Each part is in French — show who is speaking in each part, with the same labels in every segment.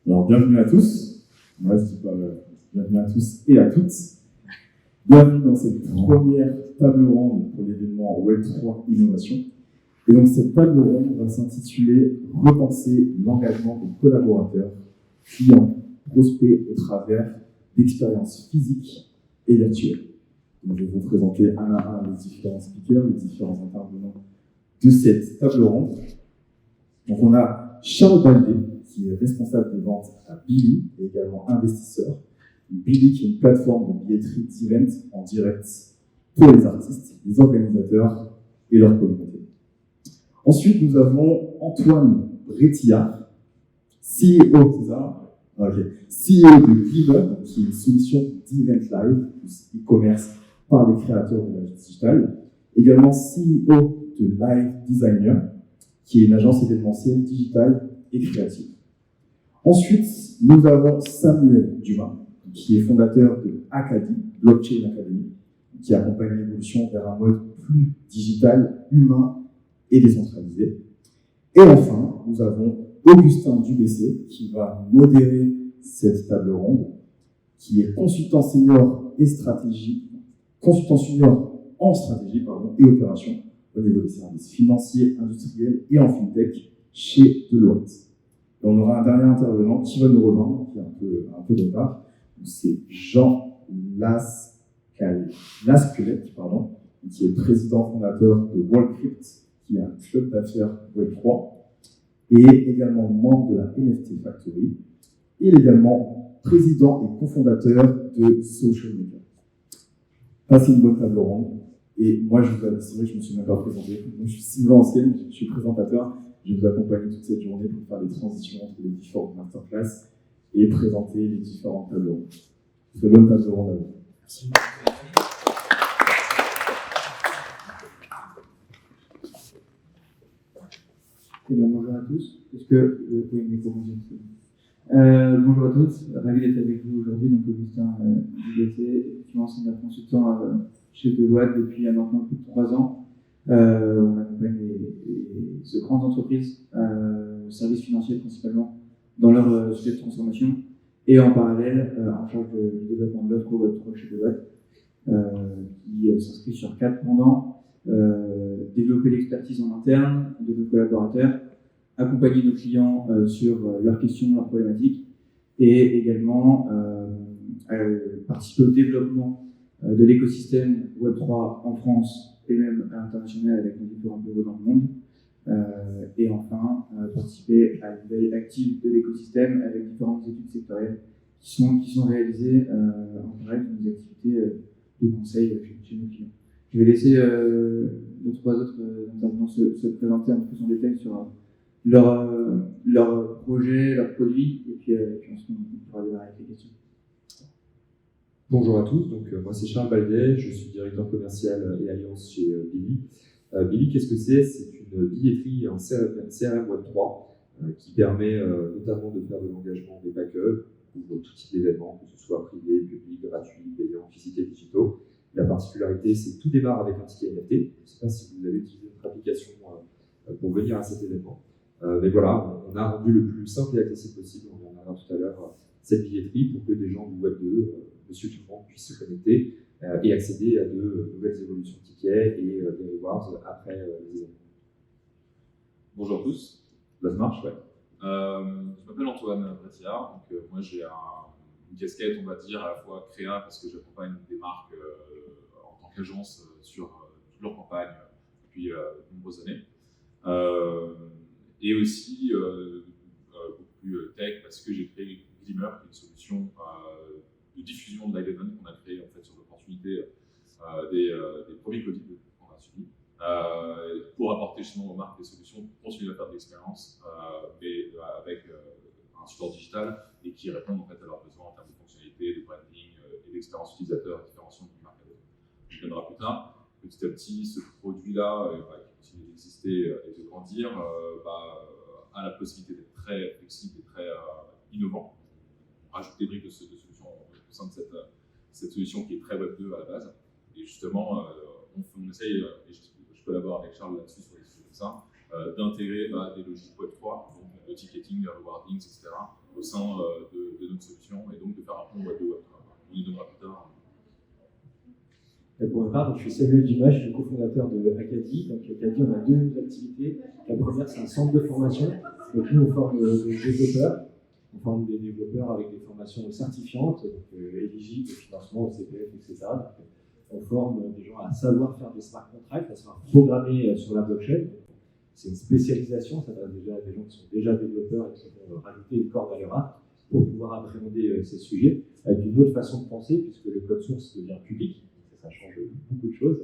Speaker 1: Alors, bienvenue à tous. Moi, je dis pas bienvenue à tous et à toutes. Bienvenue dans cette première table ronde pour l'événement Web3 Innovation. Et donc, cette table ronde va s'intituler « Repenser l'engagement des collaborateurs, clients, prospects au travers d'expériences physiques et virtuelles ». Donc, je vais vous présenter un à un les différents speakers, les différents intervenants de cette table ronde. Donc, on a Charles Baldé, qui est responsable des ventes à Billy et également investisseur. Billy, qui est une plateforme de billetterie d'event en direct pour les artistes, les organisateurs et leur communauté. Ensuite, nous avons Antoine Bretillard, CEO, c'est ça? Ok. CEO de Glimmer, qui est une solution d'event live, e-commerce par les créateurs de la digitale. Également CEO de Live Designer, qui est une agence événementielle digitale et créative. Ensuite, nous avons Samuel Dumas, qui est fondateur de Acadie, Blockchain Academy, qui accompagne l'évolution vers un mode plus digital, humain et décentralisé. Et enfin, nous avons Augustin Dubessé, qui va modérer cette table ronde, qui est consultant senior en stratégie et opération au niveau des services financiers, industriels et en fintech chez Deloitte. Et on aura un dernier intervenant qui va nous rejoindre, qui est un peu de part. C'est Jean Lasquelette, qui est président fondateur de WorldCrypt, qui est un club d'affaires Web3, et également membre de la NFT Factory. Il est également président et cofondateur de Social Media. Passez une bonne table ronde. Et moi, c'est vrai que je ne me suis même pas présenté. Moi, je suis Sylvain Ancienne, je suis présentateur. Je vais vous accompagner toute cette journée pour faire des transitions entre les différentes masterclass et présenter les différentes tables rondes. Très bonne table ronde à vous. Merci.
Speaker 2: Bonjour à tous. Est-ce que vous pouvez me commencer? Bonjour à tous, ravi d'être avec vous aujourd'hui. Donc, Augustin Dubessé, effectivement, c'est notre consultant chez Deloitte depuis maintenant plus de 3 ans. On accompagne ces grandes entreprises, services financiers principalement, dans leur sujet de transformation et en parallèle en charge du développement de l'offre Web3 chez Deloitte, qui s'inscrit sur 4 pendants. Développer l'expertise en interne de nos collaborateurs, accompagner nos clients sur leurs questions, leurs problématiques, et également participer au développement de l'écosystème Web3 en France et même à l'international avec nos différents bureaux dans le monde. Et enfin, participer à une veille active de l'écosystème avec différentes études sectorielles qui sont réalisées en parallèle de nos activités de conseil chez nos clients. Je vais laisser nos 3 autres intervenants se présenter un peu plus en détail sur leur projet, leurs produits, et puis ensuite on pourra démarrer avec les questions.
Speaker 3: Bonjour à tous, donc moi c'est Charles Baldé, je suis directeur commercial et alliance chez Billy. Billy, qu'est-ce que c'est? C'est une billetterie en CRM Web3 qui permet notamment de faire de l'engagement des backups pour tout type d'événements, que ce soit privé, public, gratuit, payant, physique et digitaux. La particularité, c'est que tout démarre avec un ticket NFT. Je ne sais pas si vous avez utilisé notre application pour venir à cet événement. Mais voilà, on a rendu le plus simple et accessible possible. On en verra tout à l'heure cette billetterie pour que des gens du Web 2, monsieur tout le monde, puissent se connecter et accéder à de nouvelles évolutions de tickets et des rewards après les événements.
Speaker 4: Bonjour à tous. Là, ça marche, ouais. Je m'appelle Antoine Bretillard. Donc, moi, j'ai une casquette, on va dire, à la fois créa, parce que j'accompagne des marques en tant qu'agence sur toute leur campagne depuis de nombreuses années. Et aussi beaucoup plus tech, parce que j'ai créé Glimmer, qui est une solution de diffusion de live event qu'on a créé en fait sur l'opportunité des premiers Covid qu'on a suivis, pour apporter justement aux marques des solutions pour continuer à faire de l'expérience, mais avec un support digital et qui répondent en fait à leurs besoins en termes de fonctionnalité, de branding et d'expérience utilisateur différenciant d'une marque à l'autre. Je viendrai plus tard. Petit à petit, ce produit-là, qui continue d'exister et de grandir, a la possibilité d'être très flexible et très innovant. On rajoute des briques de solutions au sein de cette solution qui est très Web 2 à la base. Et justement, on essaye, et je collabore avec Charles là-dessus sur les sujets comme ça, d'intégrer des logiques Web3, donc le ticketing, le rewarding, etc., au sein de notre solution, et donc de faire un pont Web2, Web3. On y donnera plus tard.
Speaker 5: Et pour ma part, donc, je suis Samuel Dumas, je suis le cofondateur de Acadie. Donc Acadie, on a deux activités. La première, c'est un centre de formation. Donc nous, on forme des développeurs. On forme des développeurs avec des formations certifiantes, donc, éligibles au financement, au CPF, etc. Donc, on forme des gens à savoir faire des smart contracts, à savoir programmer sur la blockchain. C'est une spécialisation, ça va déjà à des gens qui sont déjà développeurs et qui vont rajouter une corde à leur arc pour pouvoir appréhender ces sujets avec une autre façon de penser, puisque le code source devient public. Ça change beaucoup de choses.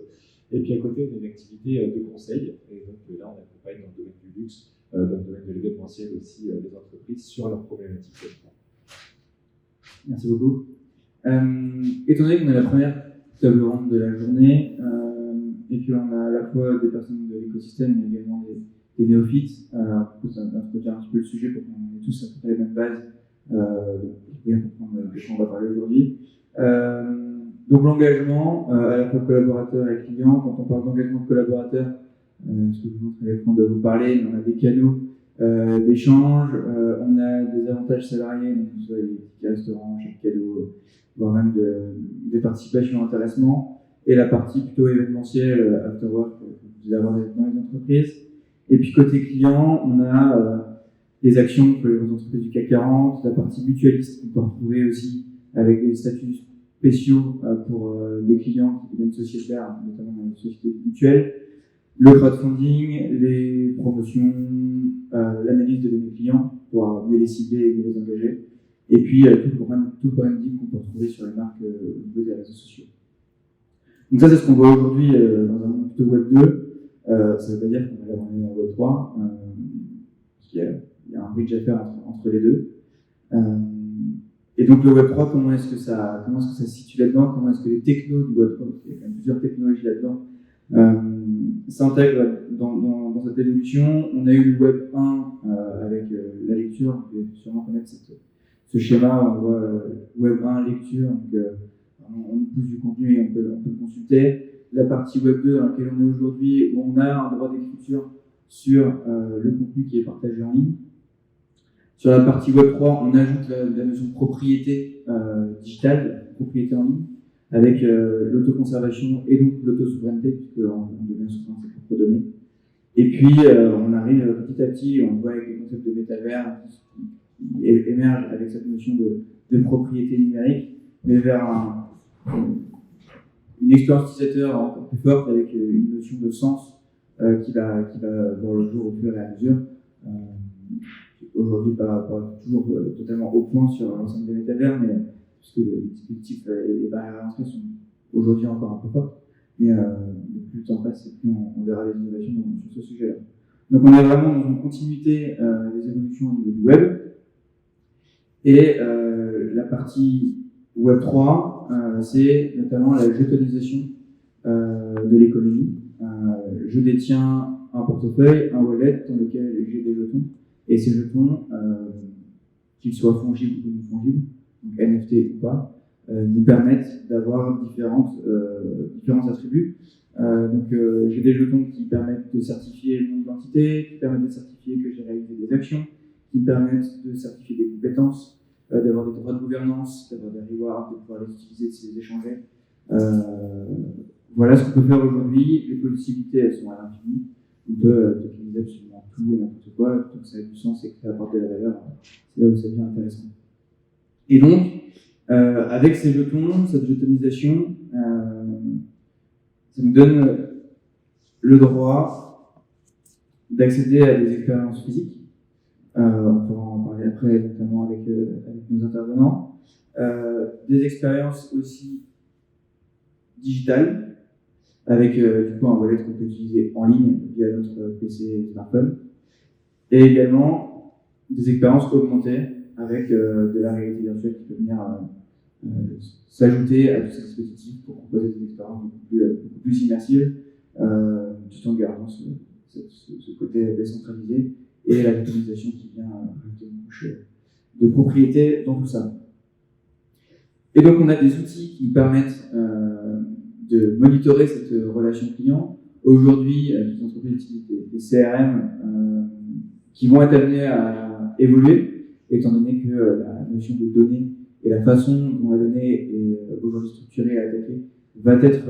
Speaker 5: Et puis à côté, on a une activité de conseil. Et donc là, on accompagne dans le domaine du luxe, dans le domaine de l'événementiel aussi, les entreprises sur leurs problématiques.
Speaker 2: Merci beaucoup. Étant donné qu'on est la première table ronde de la journée, et qu'on a à la fois des personnes de l'écosystème, mais également des néophytes, ça va introduire un petit peu le sujet pour qu'on ait tous à peu près les mêmes bases, pour bien comprendre de quoi on va parler aujourd'hui. Donc l'engagement, à la fois collaborateur et client. Quand on parle d'engagement de collaborateur, ce que je vous montre à l'écran de vous parler, on a des canaux d'échange, on a des avantages salariés, donc soit les tickets restaurants, chèques cadeaux, voire même des participations intéressement, et la partie plutôt événementielle, after work, que vous allez avoir dans les entreprises. Et puis côté client, on a des actions pour les entreprises du CAC 40, la partie mutualiste qu'on peut retrouver aussi avec des statuts spéciaux pour des clients qui deviennent sociétaires, notamment dans les sociétés mutuelles, le crowdfunding, les promotions, l'analyse de données clients pour mieux les cibler et mieux les engager, et puis tout le branding qu'on peut retrouver sur les marques au niveau des réseaux sociaux. Donc ça, c'est ce qu'on voit aujourd'hui dans un monde plutôt Web 2. Ça veut pas dire qu'on va aller en Web 3, parce qu'il y a un bridge à faire entre les deux. Et donc le Web 3, comment est-ce que ça se situe là-dedans? Comment est-ce que les technos du Web 3, parce qu'il y a quand même plusieurs technologies là-dedans, s'intègrent dans cette évolution? On a eu le Web 1 avec la lecture, vous devez sûrement connaître ce schéma où on voit Web 1 lecture, donc on pousse du contenu et on peut le consulter. La partie Web 2 dans laquelle on est aujourd'hui, où on a un droit d'écriture sur le contenu qui est partagé en ligne. Sur la partie Web 3, on ajoute la notion de propriété digitale, propriété en ligne, avec l'autoconservation et donc l'autosouveraineté, puisqu'on devient souverain de ses propres données. Et puis, on arrive petit à petit, on voit avec les concepts de métavers qui émergent avec cette notion de propriété numérique, mais vers une expérience utilisateur encore plus forte avec une notion de sens qui va voir le jour au fur et à mesure. Aujourd'hui, pas toujours totalement au point sur l'ensemble des métavers, mais puisque les dispositifs et les barrières à l'entrée sont aujourd'hui encore un peu fortes. Mais plus le temps passe, plus on verra des innovations sur ce sujet-là. Donc on est vraiment dans une continuité des évolutions au niveau du web. Et la partie Web 3, c'est notamment la jetonisation de l'économie. Je détiens un portefeuille, un wallet dans lequel j'ai des jetons. Et ces jetons, qu'ils soient fongibles ou non fongibles, donc NFT ou pas, nous permettent d'avoir différents attributs. J'ai des jetons qui permettent de certifier mon identité, qui permettent de certifier que j'ai réalisé des actions, qui permettent de certifier des compétences, d'avoir des droits de gouvernance, d'avoir des rewards, de pouvoir les utiliser, de les échanger. Voilà ce qu'on peut faire aujourd'hui. Les possibilités, elles sont à l'infini. On peut tokeniser absolument tout et n'importe quoi, tant que ça a du sens et que ça apporte de la valeur. C'est là où ça devient intéressant. Et donc, avec ces jetons, cette jetonisation, ça nous donne le droit d'accéder à des expériences physiques. On pourra en parler après, notamment avec nos intervenants. Des expériences aussi digitales, avec du coup un wallet qu'on peut utiliser en ligne via notre PC et smartphone. Et également des expériences augmentées avec de la réalité virtuelle qui peut venir s'ajouter à tous ces dispositifs pour proposer des expériences beaucoup plus immersives, tout en gardant ce côté décentralisé et la virtualisation qui vient ajouter une couche de propriété dans tout ça. Et donc on a des outils qui nous permettent de monitorer cette relation client. aujourd'hui, les entreprises utilisent des CRM qui vont être amenés à évoluer, étant donné que la notion de données et la façon dont la donnée est aujourd'hui structurée et attaquée va être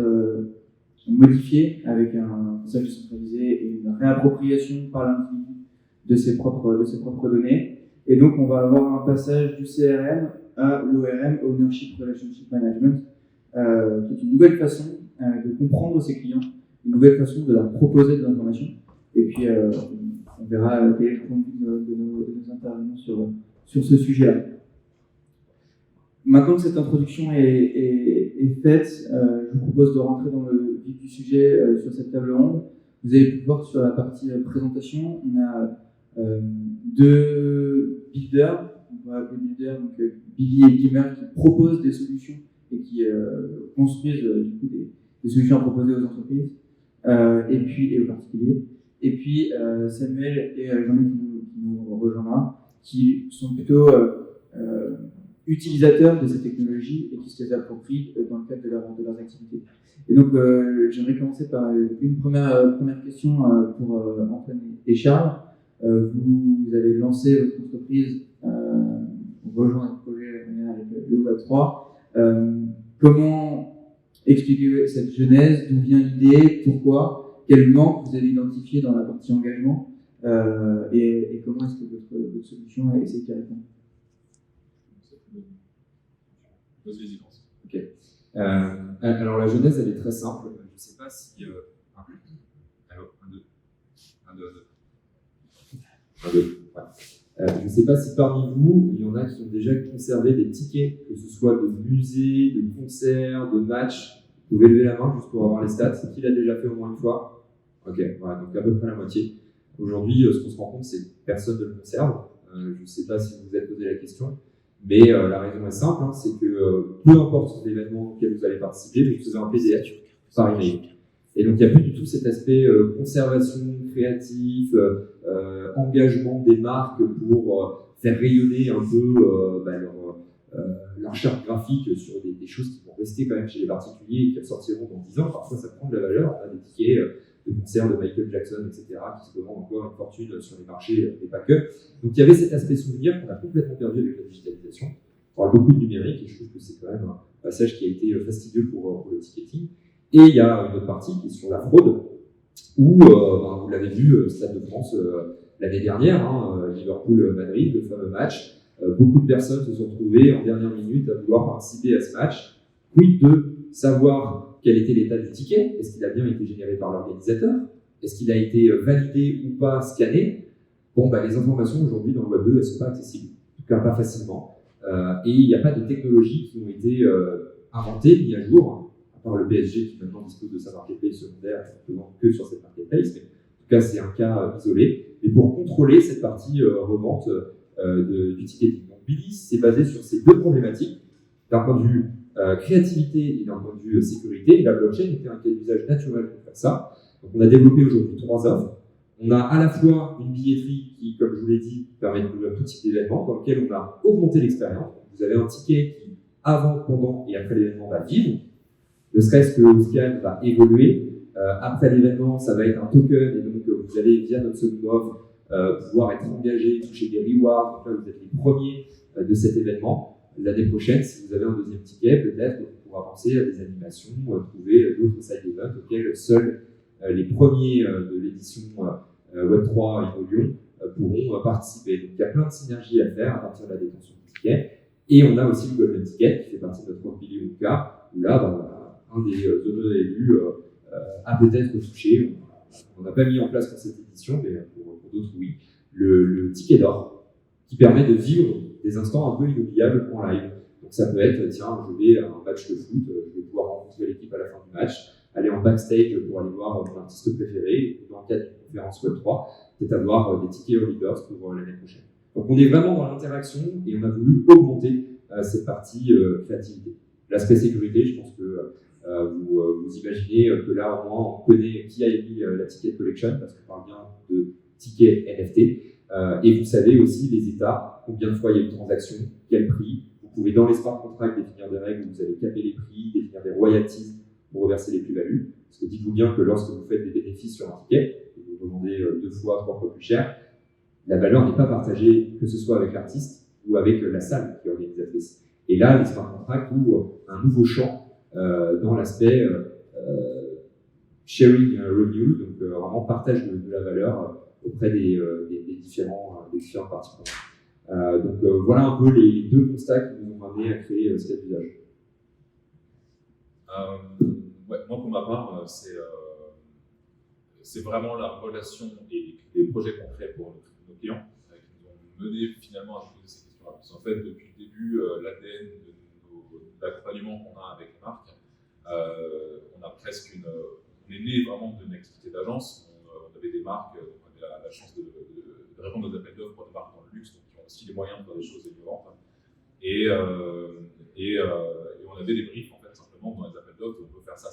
Speaker 2: modifiée avec un usage centralisé et une réappropriation par l'individu de ses propres données. Et donc, on va avoir un passage du CRM à l'ORM, Ownership Relationship Management, qui est une nouvelle façon de comprendre ses clients, une nouvelle façon de leur proposer de l'information. Et puis, on verra quel est le point de vue de nos intervenants sur ce sujet-là. Maintenant que cette introduction est faite, je vous propose de rentrer dans le vif du sujet sur cette table ronde. Vous avez pu voir sur la partie présentation, on a deux builders, on va appeler builders, donc Billy et Glimmer, qui proposent des solutions et qui construisent du coup des solutions à proposer aux entreprises et aux particuliers. Et puis Samuel et Jean-Luc qui nous rejoindra, qui sont plutôt utilisateurs de ces technologies et qui se les approprient dans le cadre de leurs activités. Et donc, j'aimerais commencer par une première question pour Antoine et Charles. Vous avez lancé votre entreprise, rejoint un projet avec le Web3. Comment expliquer cette genèse? D'où vient l'idée? Pourquoi? Quel manque vous avez identifié dans la partie engagement? Et comment est-ce que votre solution a essayé d'y répondre?
Speaker 3: Ok. Alors la genèse, elle est très simple. Je ne sais pas si. Je ne sais pas si parmi vous, il y en a qui ont déjà conservé des tickets, que ce soit de musées, de concerts, de matchs. Vous pouvez lever la main juste pour avoir les stats. Qui l'a déjà fait au moins une fois? Ok, voilà, donc à peu près la moitié. Aujourd'hui, ce qu'on se rend compte, c'est que personne ne le conserve. Je ne sais pas si vous vous êtes posé la question. Mais la raison est simple, c'est que peu importe l'événement auquel vous allez participer, vous recevez un PDF par email. Et donc il n'y a plus du tout cet aspect conservation, créatif, engagement des marques pour faire rayonner un peu leur charte graphique sur des choses qui vont rester quand même chez les particuliers et qui ressortiront dans 10 ans. Parfois ça prend de la valeur, on a des tickets de concerts de Michael Jackson, etc., qui se vendent encore une fortune sur les marchés, et pas que. Donc il y avait cet aspect souvenir qu'on a complètement perdu avec la digitalisation. On parle beaucoup de numérique et je trouve que c'est quand même un passage qui a été fastidieux pour le ticketing. Et il y a une autre partie qui est sur la fraude, où, vous l'avez vu, Stade de France l'année dernière, Liverpool-Madrid, le fameux match, beaucoup de personnes se sont retrouvées en dernière minute à vouloir participer à ce match. Quid de savoir quel était l'état du ticket? Est-ce qu'il a bien été généré par l'organisateur? Est-ce qu'il a été validé ou pas, scanné? Les informations aujourd'hui dans le Web 2, elles ne sont pas accessibles, en tout cas pas facilement. Et il n'y a pas de technologies qui ont été inventées, mises à jour, à part le PSG qui maintenant dispose de sa marketplace secondaire, ne vend que sur cette marketplace, mais en tout cas c'est un cas isolé. Et pour contrôler cette partie revente du ticketing. Donc Billy, c'est basé sur ces deux problématiques, d'un point de vue créativité et d'un point de vue sécurité. Et la blockchain était un cas d'usage naturel pour faire ça. Donc on a développé aujourd'hui 3 offres. On a à la fois une billetterie qui, comme je vous l'ai dit, permet de couvrir tout type d'événement, dans lequel on a augmenté l'expérience. Vous avez un ticket qui, avant, pendant et après l'événement, va vivre. Ne serait-ce que le scan va évoluer. Après l'événement, ça va être un token, et donc vous allez, via notre seconde offre, pouvoir être engagé, toucher des rewards. Donc là, vous êtes les premiers de cet événement. L'année prochaine, si vous avez un deuxième ticket, peut-être on pourra penser à des animations, trouver d'autres side events auxquels seuls les premiers de l'édition Web3 Lyon pourront participer. Donc il y a plein de synergies à faire à partir de la détention du ticket. Et on a aussi le Golden Ticket qui fait partie de notre offre Billy Wonka, où là, un des heureux élus a peut-être touché. On n'a pas mis en place pour cette édition, mais pour d'autres, oui. Le ticket d'or qui permet de vivre des instants un peu inoubliables en live. Donc ça peut être, tiens, je vais à un match de foot, je vais pouvoir rencontrer l'équipe à la fin du match, aller en backstage pour aller voir mon artiste préféré, ou dans le cadre d'une conférence Web3, peut-être avoir des tickets early birds pour l'année prochaine. Donc on est vraiment dans l'interaction et on a voulu augmenter cette partie créativité. L'aspect sécurité, je pense que vous imaginez que là au moins on connaît qui a émis la ticket collection, parce qu'on parle bien de tickets NFT. Et vous savez aussi les états, combien de fois il y a eu une transaction, quel prix. Vous pouvez dans les smart contracts définir des règles où vous allez caper les prix, définir des royalties pour reverser les plus-values. Parce que dites-vous bien que lorsque vous faites des bénéfices sur un ticket, et vous vendez 2 fois, 3 fois plus cher, la valeur n'est pas partagée, que ce soit avec l'artiste ou avec la salle qui est organisatrice. Et là, les smart contracts ouvrent un nouveau champ dans l'aspect sharing revenue, donc vraiment partage de la valeur auprès des différents participants. Donc voilà un peu les 2 constats qui nous ont amené à créer ce cas d'usage.
Speaker 4: Ouais, moi, pour ma part, c'est vraiment la relation et les projets qu'on crée pour nos clients qui nous ont mené finalement à se poser ces questions-là. Parce qu'en fait, depuis le début, l'ADN de l'accompagnement qu'on a avec les marques, on a presque on est né vraiment d'une activité d'agence. On avait des marques, on avait la chance de répondre aux appels d'offres pour des marques dans le luxe, donc qui ont aussi les moyens de faire des choses innovantes. Et on avait des briefs, en fait, simplement dans les appels d'offres, on peut faire ça,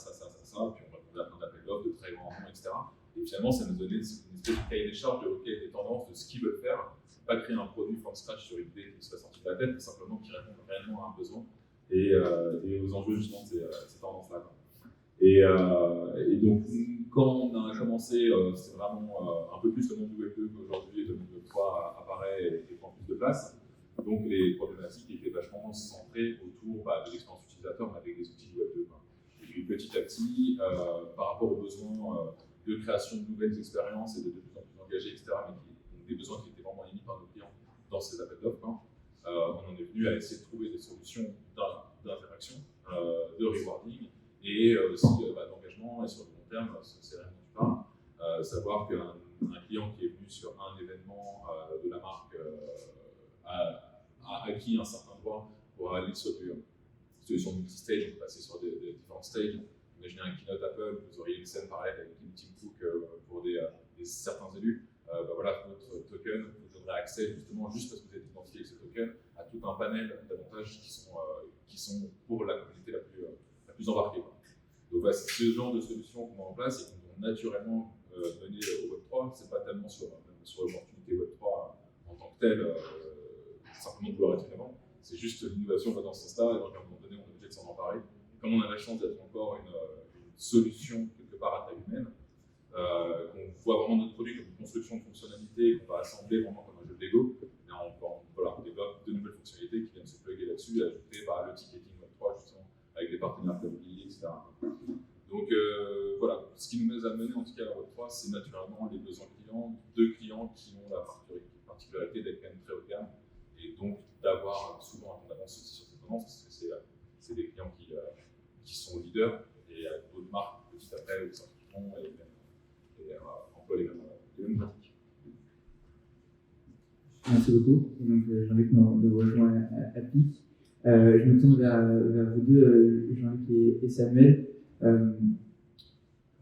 Speaker 4: puis on répondait à plein d'appels d'offres de très grands noms, etc. Et finalement, ça nous donnait une espèce de cahier des charges des tendances, de ce qu'ils veulent faire, pas créer un produit from scratch sur une idée qui serait sortie de la tête, mais simplement qui répond réellement à un besoin et aux enjeux justement de ces tendances-là. Et donc, quand on a commencé, c'est vraiment un peu plus le monde du Web 2 qu'aujourd'hui, le monde Web 3 apparaît et prend plus de place. Donc, les problématiques étaient vachement centrées autour de l'expérience utilisateur, mais avec des outils du Web 2. Et puis, petit à petit, par rapport aux besoins de création de nouvelles expériences et de plus en plus engagés, etc., mais des besoins qui étaient vraiment émis par nos clients dans ces appels d'offres, on en est venu à essayer de trouver des solutions d'interaction, de rewarding, et aussi d'engagement, et sur le long terme, c'est rien dont tu parles, savoir qu'un client qui est venu sur un événement de la marque a acquis un certain droit pour aller sur une solution multi-stage, on peut passer sur des différents stages. Imaginez un keynote Apple, vous auriez une scène pareille avec Tim Cook pour certains élus. Voilà, votre token vous donnerait accès justement, juste parce que vous êtes identifié avec ce token, à tout un panel d'avantages qui sont pour la communauté la plus embarquée. Donc voilà, c'est ce genre de solutions qu'on met en place et qui vont naturellement mener au Web3. C'est pas tellement sur l'opportunité Web3 en tant que telle, simplement de vouloir être innovant. C'est juste l'innovation va dans ce sens-là, et donc à un moment donné, on est obligé de s'en emparer. Et comme on a la chance d'être encore une solution quelque part à taille humaine, qu'on voit vraiment notre produit comme une construction de fonctionnalités, qu'on va assembler vraiment comme un jeu de Lego, et on développe de nouvelles fonctionnalités qui viennent se plugger là-dessus et ajouter le ticketing Web3 justement, avec des partenaires comme Billy, etc. Donc voilà, ce qui nous a mené en tout cas à la Web3, c'est naturellement les besoins clients, de clients qui ont la particularité d'être quand même très haut de gamme, et donc d'avoir souvent un temps d'avance aussi sur ces tendances, parce que c'est des clients qui sont leaders, et d'autres marques petit après ou s'impliqueront et emploient les mêmes pratiques.
Speaker 2: Merci beaucoup. Donc, Jean-Luc nous rejoint à pic. Je me tourne vers vous deux, Jean-Luc et Samuel.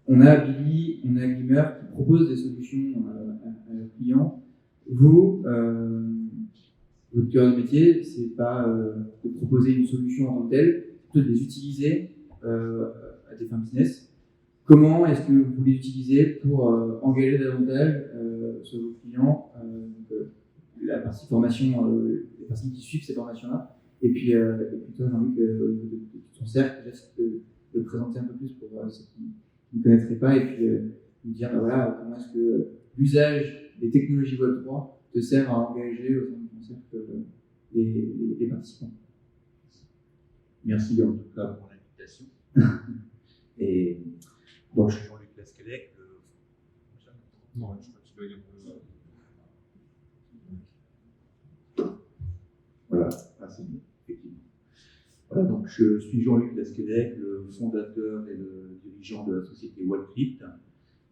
Speaker 2: On a Billy, on a Glimmer qui proposent des solutions à leurs clients. Vous, votre cœur de métier, c'est pas de proposer une solution en tant que telle, plutôt de les utiliser à des fins business. Comment est-ce que vous les utilisez pour engager davantage sur vos clients, la partie formation, les personnes qui suivent ces formations-là, et puis toi, Jean-Luc, de ton cercle, j'essaie de le présenter un peu plus pour ceux qui ne connaîtraient pas, et puis nous dire voilà, comment est-ce que l'usage des technologies Web3 te sert à engager au sein de ton cercle les participants.
Speaker 6: Merci en tout cas pour l'invitation. Et bon, je suis Jean-Luc Lascalec. Non, je crois que tu dois y avoir voilà, c'est bon, effectivement. Voilà, donc je suis Jean-Luc Lascalec, le fondateur et le dirigeant de la société WhatCrypt.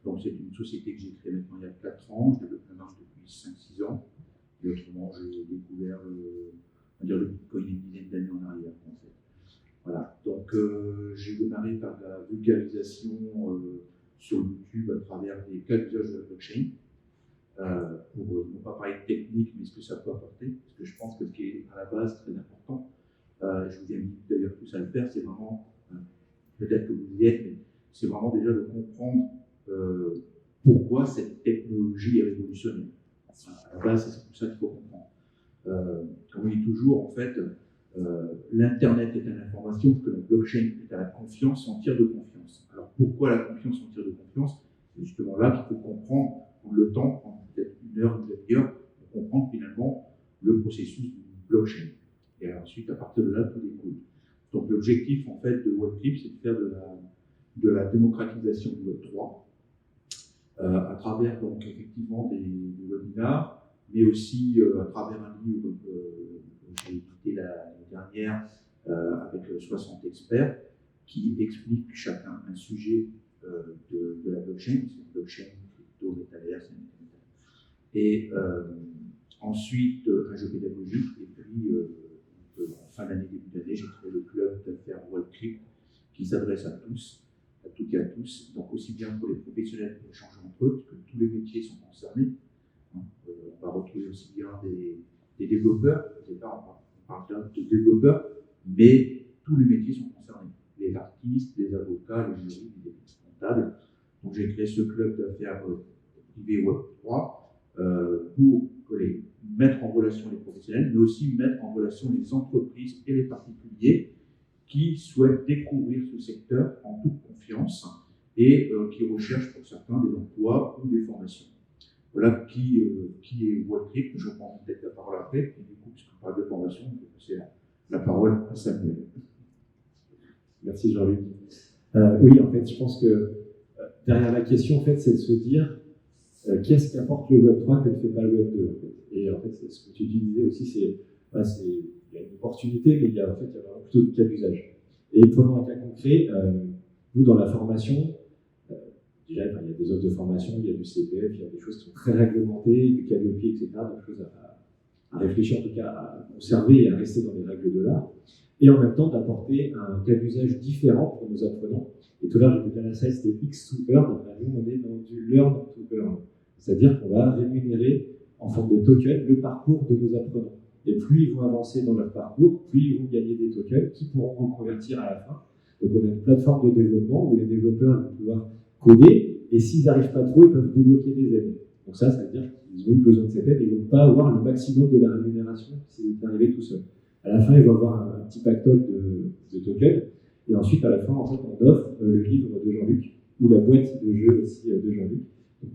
Speaker 6: Donc c'est une société que j'ai créée maintenant il y a 4 ans, je développe la marque depuis 5-6 ans. Et autrement, j'ai découvert on va dire le Bitcoin une dizaine d'années en arrière, en fait. Voilà, donc j'ai démarré par la vulgarisation sur YouTube à travers des cas d'usage de la blockchain, pour non pas parler de technique, mais ce que ça peut apporter, parce que je pense que ce qui est à la base très important, je vous invite d'ailleurs tous à le faire, c'est vraiment, peut-être que vous y êtes, mais c'est vraiment déjà de comprendre pourquoi cette technologie est révolutionnaire. À la base, c'est pour ça qu'il faut comprendre. Comme on dit toujours, en fait, l'Internet est à l'information, que la blockchain est à la confiance, en tire de confiance. Alors pourquoi la confiance en tire de confiance? C'est justement là qu'il faut comprendre le temps, prendre peut-être une heure, une demi-heure, pour comprendre finalement le processus du blockchain. Et ensuite, à partir de là, tout découle. Donc l'objectif en fait de WebClip, c'est de faire de la démocratisation du Web3 à travers donc effectivement des webinars, mais aussi à travers un livre que j'ai édité l'année dernière avec 60 experts qui expliquent chacun un sujet de la blockchain, c'est une blockchain, crypto, métavers, et ensuite un jeu pédagogique, et puis en fin d'année, début d'année, j'ai créé le club d'affaires WebClip qui s'adresse à tous, à toutes et à tous, donc aussi bien pour les professionnels pour échanger entre eux, parce que tous les métiers sont concernés. On va retrouver aussi bien des développeurs, au départ on parle bien de développeurs, mais tous les métiers sont concernés. Les artistes, les avocats, les juristes, les comptables. Donc j'ai créé ce club d'affaires privé Web3 pour mettre en relation les professionnels, mais aussi mettre en relation les entreprises et les particuliers qui souhaitent découvrir ce secteur en toute confiance et qui recherchent pour certains des emplois ou des formations. Voilà qui est WebClip. Je prends peut-être la parole après, et du coup, puisqu'on parle de formation, je vais passer la parole à Samuel.
Speaker 5: Merci Jean-Luc. Oui, en fait, je pense que derrière la question, en fait, c'est de se dire qu'est-ce qu'apporte le Web3 que ne fait pas le Web2 en fait. Et en fait, ce que tu disais aussi, il y a une opportunité, mais il y a vraiment plutôt du cas d'usage. Et prenons un cas concret, nous dans la formation, déjà il y a des offres de formation, il y a du CPF, il y a des choses qui sont très réglementées, du Calliope, etc., des choses à réfléchir, en tout cas à conserver et à rester dans les règles de l'art. Et en même temps d'apporter un cas d'usage différent pour nos apprenants. Et tout à l'heure, j'ai dit à la salle, c'était X to Earn, nous on est dans du Learn to Earn. C'est-à-dire qu'on va rémunérer en forme de token le parcours de nos apprenants. Et plus ils vont avancer dans leur parcours, plus ils vont gagner des tokens qui pourront reconvertir à la fin. Donc on a une plateforme de développement où les développeurs vont pouvoir coder, et s'ils n'arrivent pas trop, ils peuvent débloquer des aides. Donc ça veut dire qu'ils ont eu besoin de cette aide et ils ne vont pas avoir le maximum de la rémunération s'ils étaient arrivés tout seuls. À la fin, ils vont avoir un petit pactole de tokens, et ensuite, à la fin, en fait, on offre le livre de Jean-Luc, ou la boîte de jeu aussi de Jean-Luc,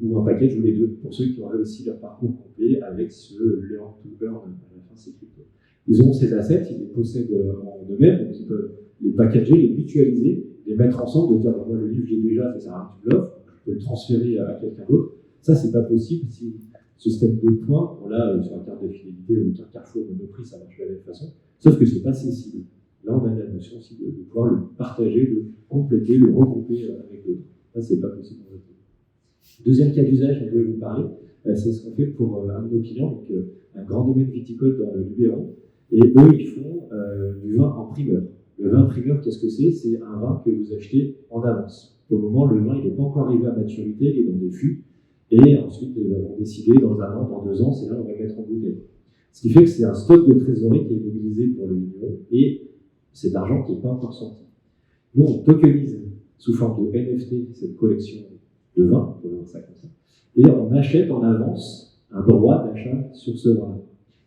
Speaker 5: ou un package ou les deux, pour ceux qui ont réussi leur parcours complet avec ce Learn to Earn, à la fin, c'est crypto. Ils ont ces assets, ils les possèdent en eux-mêmes, donc ils peuvent les packager, les mutualiser, les mettre ensemble, de dire, moi, le livre, j'ai déjà, ça sert à rien que tu me l'offres, je peux le transférer à quelqu'un d'autre. Ça, c'est pas possible si ce système de points, on l'a sur la carte de fidélité, ou sur Carrefour, Monoprix, ça marche de la même façon, sauf que c'est pas cessible. Là, on a la notion aussi de pouvoir le partager, le compléter, le regrouper avec d'autres. Ça, c'est pas possible. Deuxième cas d'usage dont je vais vous parler, c'est ce qu'on fait pour un de nos clients, donc un grand domaine viticole dans le Luberon. Et eux, ils font du vin en primeur. Le vin primeur, qu'est-ce que c'est? C'est un vin que vous achetez en avance. Pour le moment, le vin, il n'est pas encore arrivé à maturité, il est dans des fûts. Et ensuite, ils vont décider, dans un an, dans 2 ans, c'est là où on va mettre en bouteille. Ce qui fait que c'est un stock de trésorerie qui est mobilisé pour le vigneron, et c'est d'argent qui n'est pas encore sorti. Nous, on tokenise sous forme de NFT cette collection de vin, on peut voir ça comme ça, et on achète en avance un droit d'achat sur ce vin.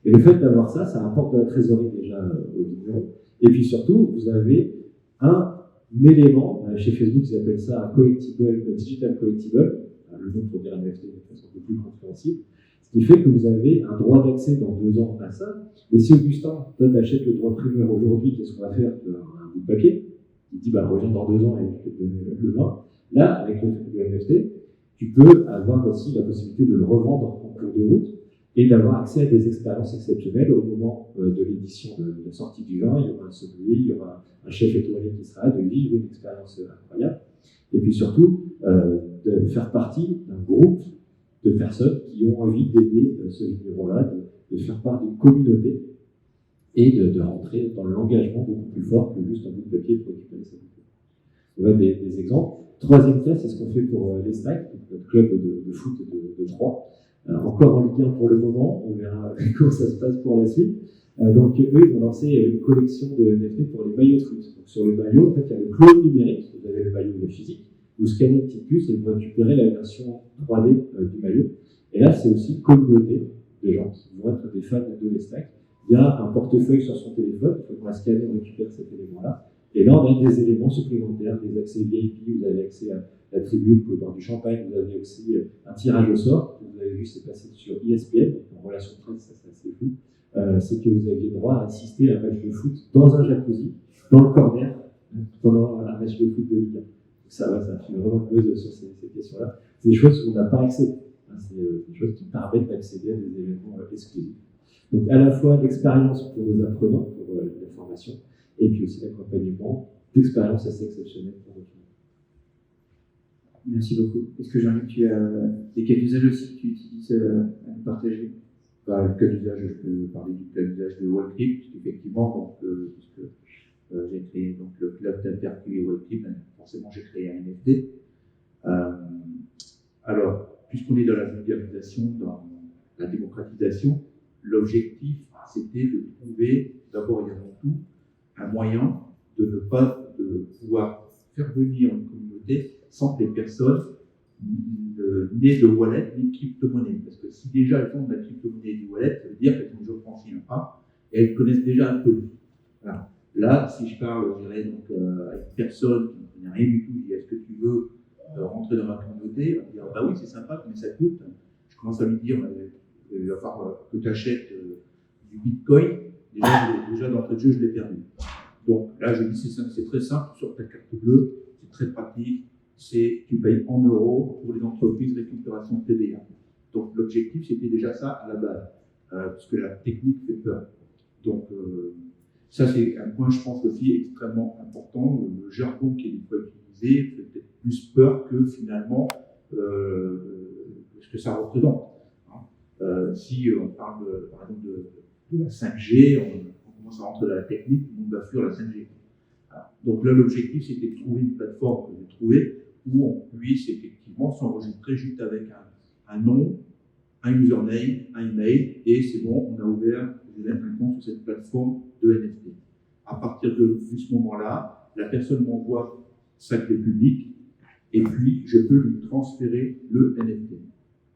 Speaker 5: Et le fait d'avoir ça, ça apporte de la trésorerie déjà au vigneron. Et puis surtout, vous avez un élément, chez Facebook, ils appellent ça un collectible, digital collectible, le nom pour dire NFT de façon un peu plus compréhensible, ce qui fait que vous avez un droit d'accès dans 2 ans à ça. Mais si Augustin, toi, t'achètes le droit primeur aujourd'hui, qu'est-ce qu'on va faire? Un bout de papier. Il dit, reviens dans 2 ans et je vais te donner le vin. Là, avec le NFT, tu peux avoir aussi la possibilité de le revendre en cours de route et d'avoir accès à des expériences exceptionnelles au moment de l'édition de la sortie du vin. Il y aura un sommelier, il y aura un chef étoilé qui sera là, de vivre une expérience incroyable. Et puis surtout, de faire partie d'un groupe de personnes qui ont envie d'aider ce vigneron-là, de faire part d'une communauté et de rentrer dans l'engagement beaucoup plus fort que juste un bout de papier pour récupérer sa bouteille. On a des exemples. Troisième cas, c'est ce qu'on fait pour les Stacks, notre club de foot de Troyes. Encore en Ligue 1 pour le moment, on verra comment ça se passe pour la suite. Donc eux, ils ont lancé une collection de NFT pour les maillots de foot. Donc sur le maillot, en fait, il y a le clone numérique, vous avez le maillot physique, vous scannez une petite puce et vous récupérez la version 3D du maillot. Et là, c'est aussi une communauté de gens qui vont être des fans de les Stacks, il y a un portefeuille sur son téléphone, il faut qu'on la scanne, on récupère cet élément-là. Et là, on a des éléments supplémentaires, des accès VIP, vous avez accès à la tribune, vous pouvez boire du champagne, vous avez aussi un tirage au sort, que vous avez vu, c'est passé sur ESPN, donc en relation de presse, ça c'est assez fou. C'est que vous aviez droit à assister à un match de foot dans un jacuzzi, dans le corner, pendant un match de foot de Ligue 1. Ça fait vraiment le buzz sur ces questions-là. C'est des choses qu'on n'a pas accès. C'est des choses qui permettent d'accéder à des événements exclusifs. Donc à la fois l'expérience pour nos apprenants, pour la formation, et puis aussi l'accompagnement d'expériences assez exceptionnelles pour nos clients.
Speaker 2: Merci beaucoup. Est-ce que Jean-Luc, tu as des cas d'usage aussi que tu utilises à nous partager?
Speaker 6: Le cas d'usage, je peux parler du cas d'usage de Wallcrypt, puisqu'effectivement, puisque j'ai créé donc, le club d'Intercube Wallcrypt, forcément j'ai créé un NFT. Alors, puisqu'on est dans la vulgarisation, dans la démocratisation, l'objectif, c'était de trouver, d'abord et avant tout, un moyen de ne pas pouvoir faire venir une communauté sans que les personnes n'aient de wallet ni de crypto-monnaie. Parce que si déjà elles font de la crypto-monnaie et du wallet, ça veut dire qu'elles sont toujours franchi un pas et elles connaissent déjà un peu. Voilà. Là, si je parle, je dirais, donc, à une personne qui ne connaît rien du tout, je dis est-ce que tu veux rentrer dans ma communauté? On va dire bah oui, c'est sympa, mais ça coûte. Je commence à lui dire il va falloir que tu achètes du bitcoin. Déjà d'entrée de jeu, je l'ai perdu. Donc là, je dis c'est très simple sur ta carte bleue, c'est très pratique. Tu payes en euros pour les entreprises récupération de TVA. Donc l'objectif, c'était déjà ça à la base, parce que la technique fait peur. Donc ça, c'est un point, je pense, aussi extrêmement important. Le jargon qui est des fois utilisé fait peut-être plus peur que finalement ce que ça représente. Si on parle, par exemple, de la 5G, on commence à rentrer dans la technique, tout le monde va fuir la 5G. Voilà. Donc là, l'objectif, c'était de trouver une plateforme que j'ai trouvée où on puisse effectivement s'enregistrer juste avec un nom, un username, un email, et c'est bon, on a ouvert un compte sur cette plateforme de NFT. À partir de ce moment-là, la personne m'envoie sa clé publique, et puis je peux lui transférer le NFT.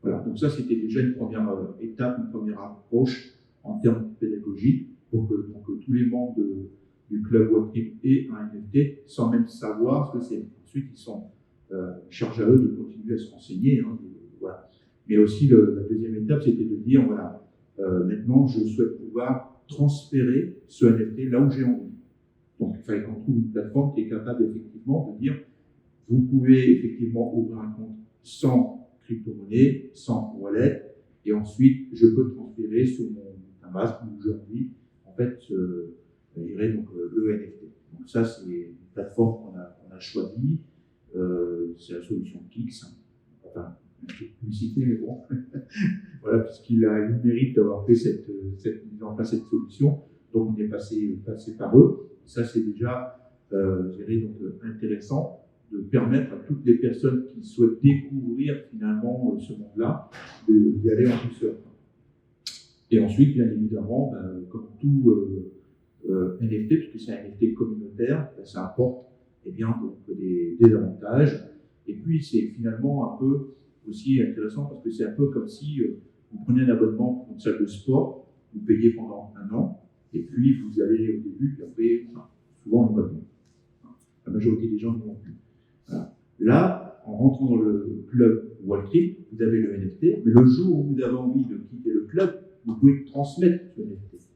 Speaker 6: Voilà, donc ça c'était déjà une première étape, une première approche en termes pédagogiques pour que tous les membres du club Wallcrypt aient un NFT sans même savoir ce que c'est. Ensuite, ils sont chargés à eux de continuer à se renseigner. Voilà. Mais aussi, la deuxième étape, c'était de dire, voilà, maintenant, je souhaite pouvoir transférer ce NFT là où j'ai envie. Donc, il fallait qu'on trouve une plateforme qui est capable, effectivement, de dire, vous pouvez effectivement ouvrir un compte sans crypto-monnaie, sans wallet, et ensuite, je peux transférer sur mon MetaMask où j'ai envie, en fait, je dirais donc le NFT. Donc, ça, c'est une plateforme qu'on a choisie. C'est la solution Kix. Enfin, un peu de publicité, mais bon. Voilà, puisqu'il a eu le mérite d'avoir fait cette mise en place cette solution. Donc, on est passé par eux. Ça, c'est déjà, je dirais, donc, intéressant de permettre à toutes les personnes qui souhaitent découvrir finalement ce monde-là d'y aller en douceur. Et ensuite, bien évidemment, comme tout NFT, puisque c'est un NFT communautaire, ça apporte donc, des avantages. Et puis, c'est finalement un peu aussi intéressant parce que c'est un peu comme si vous prenez un abonnement pour une salle de sport, vous payez pendant 1 an, et puis vous allez au début, puis après, souvent on ne va plus. La majorité des gens ne vont plus. Voilà. Là, en rentrant dans le club Wallcrypt, vous avez le NFT, mais le jour où vous avez envie de quitter le club, vous pouvez transmettre ce NFT.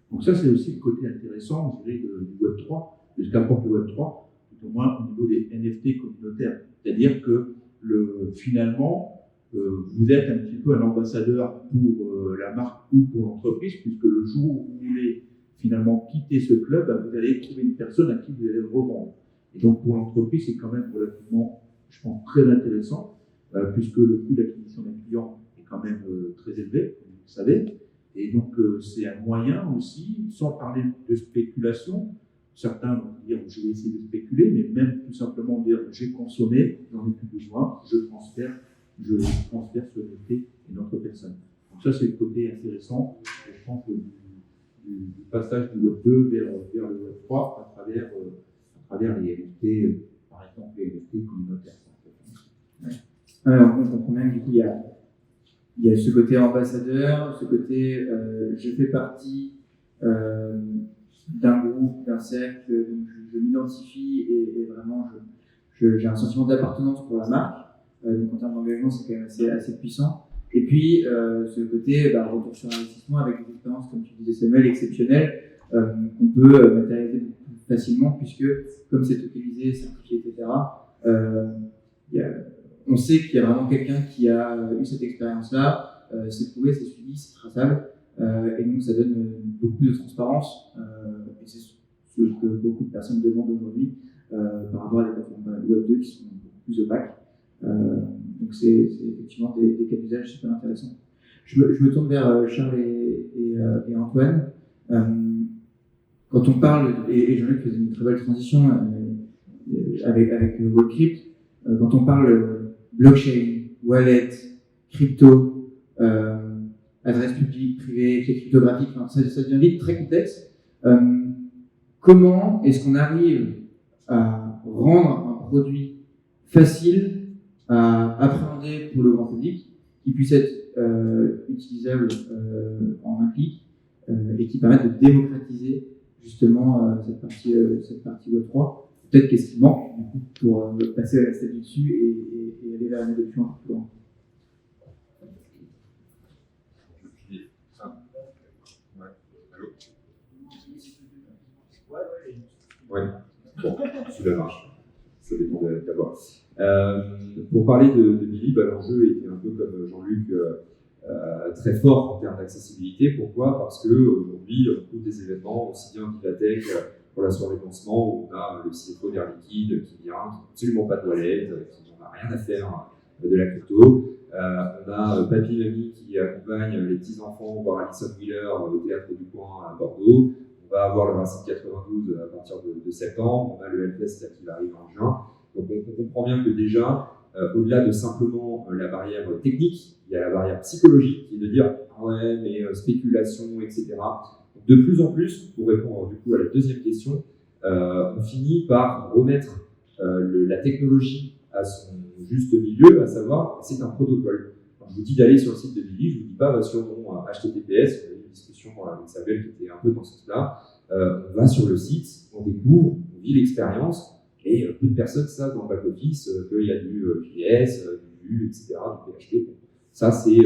Speaker 6: Donc ça, c'est aussi le côté intéressant, je dirais, du Web3, de ce qu'apporte le Web3, tout au moins au niveau des NFT communautaires. C'est-à-dire que finalement, vous êtes un petit peu un ambassadeur pour la marque ou pour l'entreprise, puisque le jour où vous voulez finalement quitter ce club, vous allez trouver une personne à qui vous allez le revendre. Et donc pour l'entreprise, c'est quand même relativement, je pense, très intéressant, puisque le coût d'acquisition d'un client est quand même très élevé, comme vous le savez. Et donc c'est un moyen aussi, sans parler de spéculation. Certains vont dire je vais essayer de spéculer, mais même tout simplement dire j'ai consommé, j'en ai plus besoin, je transfère ce NFT à une autre personne. Donc ça c'est le côté intéressant, je pense, du passage du Web 2 vers le Web 3 à travers les NFT, par exemple les NFT communautaires.
Speaker 2: On comprend bien que du coup il y a ce côté ambassadeur, ce côté je fais partie d'un groupe, d'un cercle, donc je m'identifie et vraiment j'ai un sentiment d'appartenance pour la marque. Donc en termes d'engagement, c'est quand même assez puissant. Et puis, ce côté, retour sur investissement avec des expériences, comme tu disais Samuel, exceptionnelles, qu'on peut matérialiser beaucoup plus facilement, puisque comme c'est tokenisé, certifié, etc., on sait qu'il y a vraiment quelqu'un qui a eu cette expérience-là, c'est prouvé, c'est suivi, c'est traçable, et donc ça donne beaucoup plus de transparence, et c'est ce que beaucoup de personnes demandent aujourd'hui par rapport à des plateformes Web2 qui sont beaucoup plus opaques. Donc c'est effectivement des cas d'usage super intéressants. Je me tourne vers Charles et Antoine. Quand on parle, et Jean-Luc faisait une très belle transition avec WorldCrypt, quand on parle blockchain, wallet, crypto, adresse publique, privée, clé cryptographique, ça devient vite très complexe. Comment est-ce qu'on arrive à rendre un produit facile à appréhender pour le grand public, qui puisse être utilisable en un clic et qui permette de démocratiser justement cette partie Web3. Peut-être qu'est-ce qui manque du coup, pour passer à la step dessus et aller vers une adoption un peu plus grande.
Speaker 3: Ouais, bon, celui-là marche. Ça dépend de la voix. Pour parler de Billy, l'enjeu était un peu comme Jean-Luc, très fort en termes d'accessibilité. Pourquoi ? Parce qu'aujourd'hui, on trouve des événements aussi bien Vivatech pour la soirée de lancement où on a le CFO d'Air Liquide qui vient, qui n'a absolument pas de wallet, qui n'en a rien à faire de la crypto. On a Papy Mamie qui accompagne les petits-enfants voir Alison Wheeler au théâtre du coin à Bordeaux. On va avoir le Racing 92 à partir de septembre. On a le Hellfest qui va arriver en juin. Donc on comprend bien que déjà, au-delà de simplement la barrière technique, il y a la barrière psychologique qui est de dire « ouais, mais spéculation, etc. » De plus en plus, pour répondre du coup à la deuxième question, on finit par remettre la technologie à son juste milieu, à savoir c'est un protocole. Quand je vous dis d'aller sur le site de Billy, je ne vous dis pas va sur mon HTTPS, on a eu une discussion avec Samuel qui était un peu dans ce sens-là. On va sur le site, on découvre, on vit l'expérience, et peu de personnes savent dans le back-office qu'il y a du JS, du Vue, etc., du PHP. Ça, c'est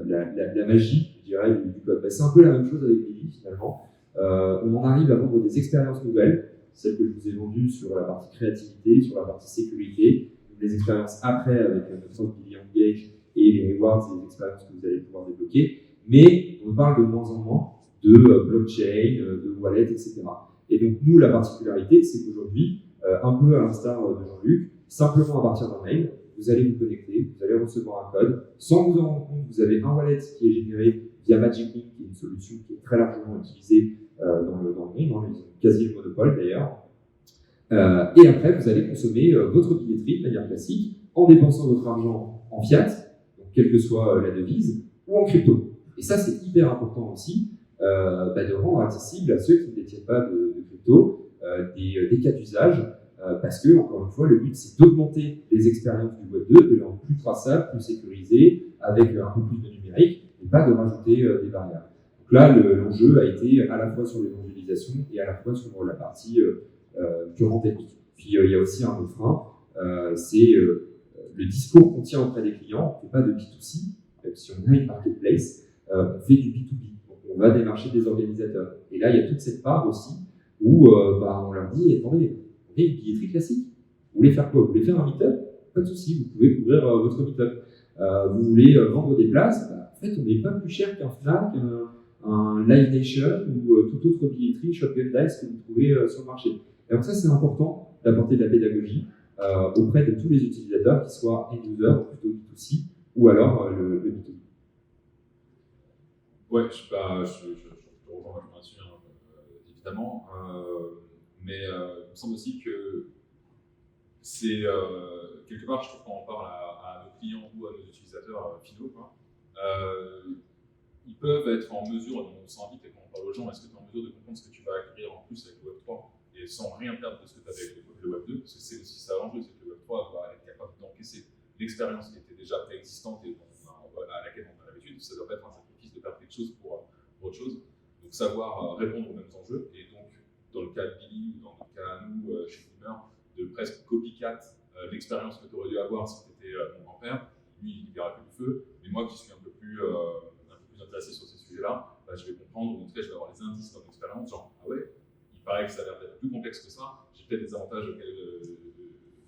Speaker 3: la magie, je dirais, du code. C'est un peu la même chose avec Billy, finalement. On en arrive à vendre des expériences nouvelles, celles que je vous ai vendues sur la partie créativité, sur la partie sécurité, des expériences après avec notre Billy Engage et les rewards et les expériences que vous allez pouvoir débloquer. Mais on parle de moins en moins de blockchain, de wallet, etc. Et donc, nous, la particularité, c'est qu'aujourd'hui, un peu à l'instar de Jean-Luc, simplement à partir d'un mail, vous allez vous connecter, vous allez recevoir un code. Sans vous en rendre compte, vous avez un wallet qui est généré via Magic Link, qui est une solution qui est très largement utilisée dans le monde, ils ont quasi le monopole d'ailleurs. Et après, vous allez consommer votre billetterie de manière classique en dépensant votre argent en fiat, donc quelle que soit la devise, ou en crypto. Et ça, c'est hyper important aussi de rendre accessible à ceux qui ne détiennent pas de crypto des cas d'usage, parce que, encore une fois, le but, c'est d'augmenter les expériences du Web 2, de les rendre plus traçables, plus sécurisées, avec un peu plus de numérique, et pas de rajouter des barrières. Donc là, l'enjeu a été à la fois sur l'évangélisation et à la fois sur la partie purement technique. Puis il y a aussi un autre frein, c'est le discours qu'on tient auprès des clients. On ne fait pas de B2C, même si on a une marketplace, on fait du B2B. Donc on va démarcher des organisateurs. Et là, il y a toute cette part aussi où on leur dit, attendez, on est une billetterie classique. Vous voulez faire quoi? Vous voulez faire un meet-up? Pas de souci, vous pouvez couvrir votre meet-up. Vous voulez vendre des places? En fait, on n'est pas plus cher qu'un Fnac, un Live Nation ou toute autre billetterie Shotgun Dice que vous trouvez sur le marché. Et donc ça, c'est important d'apporter de la pédagogie auprès de tous les utilisateurs, qu'ils soient end-user ou plutôt B2C, ou alors le B2B.
Speaker 4: Ouais, je rejoins là-dessus, évidemment. Mais il me semble aussi que c'est quelque part, je trouve, quand on parle à nos clients ou à nos utilisateurs finaux, ils peuvent être en mesure, on s'invite et quand on parle aux gens, est-ce que tu es en mesure de comprendre ce que tu vas acquérir en plus avec le Web3 et sans rien perdre de ce que tu avais avec le Web2, parce que c'est aussi ça l'enjeu, c'est que le Web3 va être capable d'encaisser l'expérience qui était déjà préexistante et à laquelle on a l'habitude. Ça ne doit pas être un sacrifice de perdre quelque chose pour autre chose. Donc savoir répondre aux mêmes enjeux. Et donc, dans le cas de Billy, ou dans le cas à nous, chez Glimmer, de presque copycat l'expérience que tu aurais dû avoir si tu étais mon grand-père. Lui, il verra que du feu. Mais moi, qui suis un peu plus intéressé sur ces sujets-là, bah, je vais comprendre, ou en tout cas, je vais avoir les indices dans l'expérience, genre, ah ouais, il paraît que ça a l'air d'être plus complexe que ça, j'ai peut-être des avantages auxquels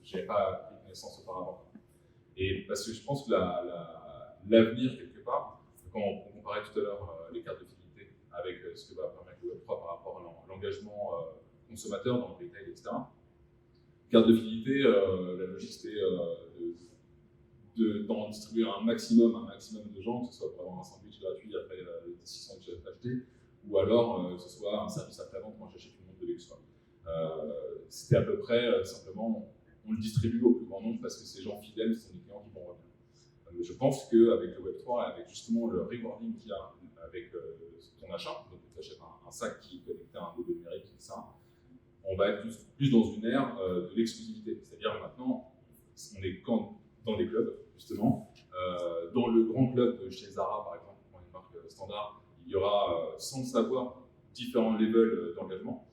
Speaker 4: je n'avais pas pris connaissance auparavant. Et parce que je pense que l'avenir, quelque part, quand on comparait tout à l'heure les cartes de fidélité avec ce que va permettre le Web3 par rapport à l'engagement consommateur dans le retail, etc. Carte de fidélité, la logique c'était d'en distribuer un maximum de gens, que ce soit pour avoir un sandwich gratuit après les 600 que j'ai acheté, ou alors que ce soit un service après-vente quand j'achète une montre de luxe. C'était à peu près simplement, on le distribue au plus grand nombre parce que ces gens fidèles sont des clients qui vont revenir. Je pense qu'avec le Web3 et avec justement le rewarding qu'il y a avec ton achat, donc tu achètes un sac qui est connecté à un logo numérique, etc., on va être plus dans une ère de l'exclusivité. C'est-à-dire maintenant, on est dans des clubs, justement. Dans le grand club de chez Zara, par exemple, pour une marque standard, il y aura, sans le savoir, différents levels d'engagement.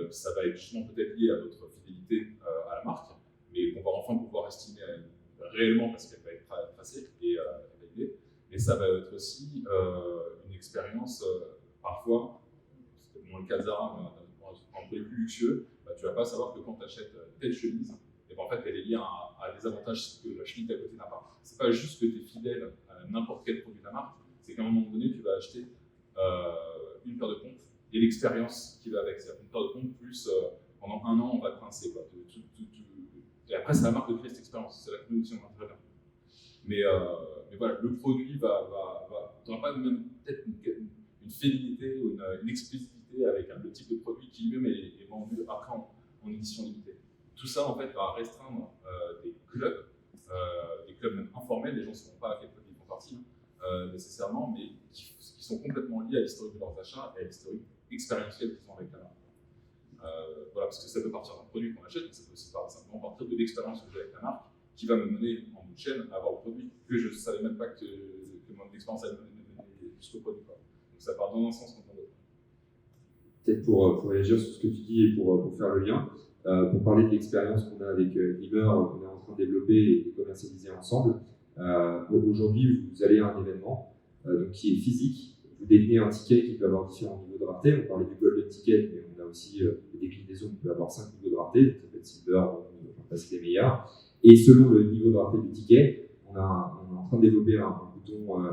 Speaker 4: Ça va être justement peut-être lié à notre fidélité à la marque, mais qu'on va enfin pouvoir estimer réellement parce qu'elle va être tracée et validée. Mais ça va être aussi une expérience, parfois, c'est moins le cas de Zara, mais un peu plus luxueux, bah, tu ne vas pas savoir que quand tu achètes telle chemise, et ben en fait, elle est liée à des avantages que la chemise d'à côté n'a pas. Ce n'est pas juste que tu es fidèle à n'importe quel produit de la marque, c'est qu'à un moment donné, tu vas acheter une paire de pompes et l'expérience qui va avec. C'est-à-dire une paire de pompes plus pendant un an, on va te rincer. Et après, c'est la marque de créer cette expérience. C'est la communication très bien. Mais voilà, le produit tu n'auras pas même peut-être une fidélité ou une exclusivité avec le type de produit qui lui-même est vendu après en édition limitée. Tout ça, en fait, va restreindre des clubs même informels, les gens ne sauront pas à quel produit ils font partie nécessairement, mais qui sont complètement liés à l'historique de leurs achats et à l'historique expérientiel qu'ils ont avec la marque. Voilà, parce que ça peut partir d'un produit qu'on achète, mais ça peut aussi simplement partir de l'expérience que j'ai avec la marque, qui va me mener en bout de chaîne à avoir le produit que je ne savais même pas que mon expérience allait me mener jusqu'au produit. Donc ça part dans un sens comme dans l'autre.
Speaker 3: Peut-être pour réagir sur ce que tu dis et pour faire le lien, pour parler de l'expérience qu'on a avec Glimmer, qu'on est en train de développer et de commercialiser ensemble. Aujourd'hui, vous allez à un événement qui est physique. Vous détenez un ticket qui peut avoir différents niveaux de rareté. On parlait du golden ticket, mais on a aussi des déclinaisons qui peuvent avoir 5 niveaux de rareté. Ça peut être silver, j'en passe les meilleurs. Et selon le niveau de rareté du ticket, on est en train de développer un bouton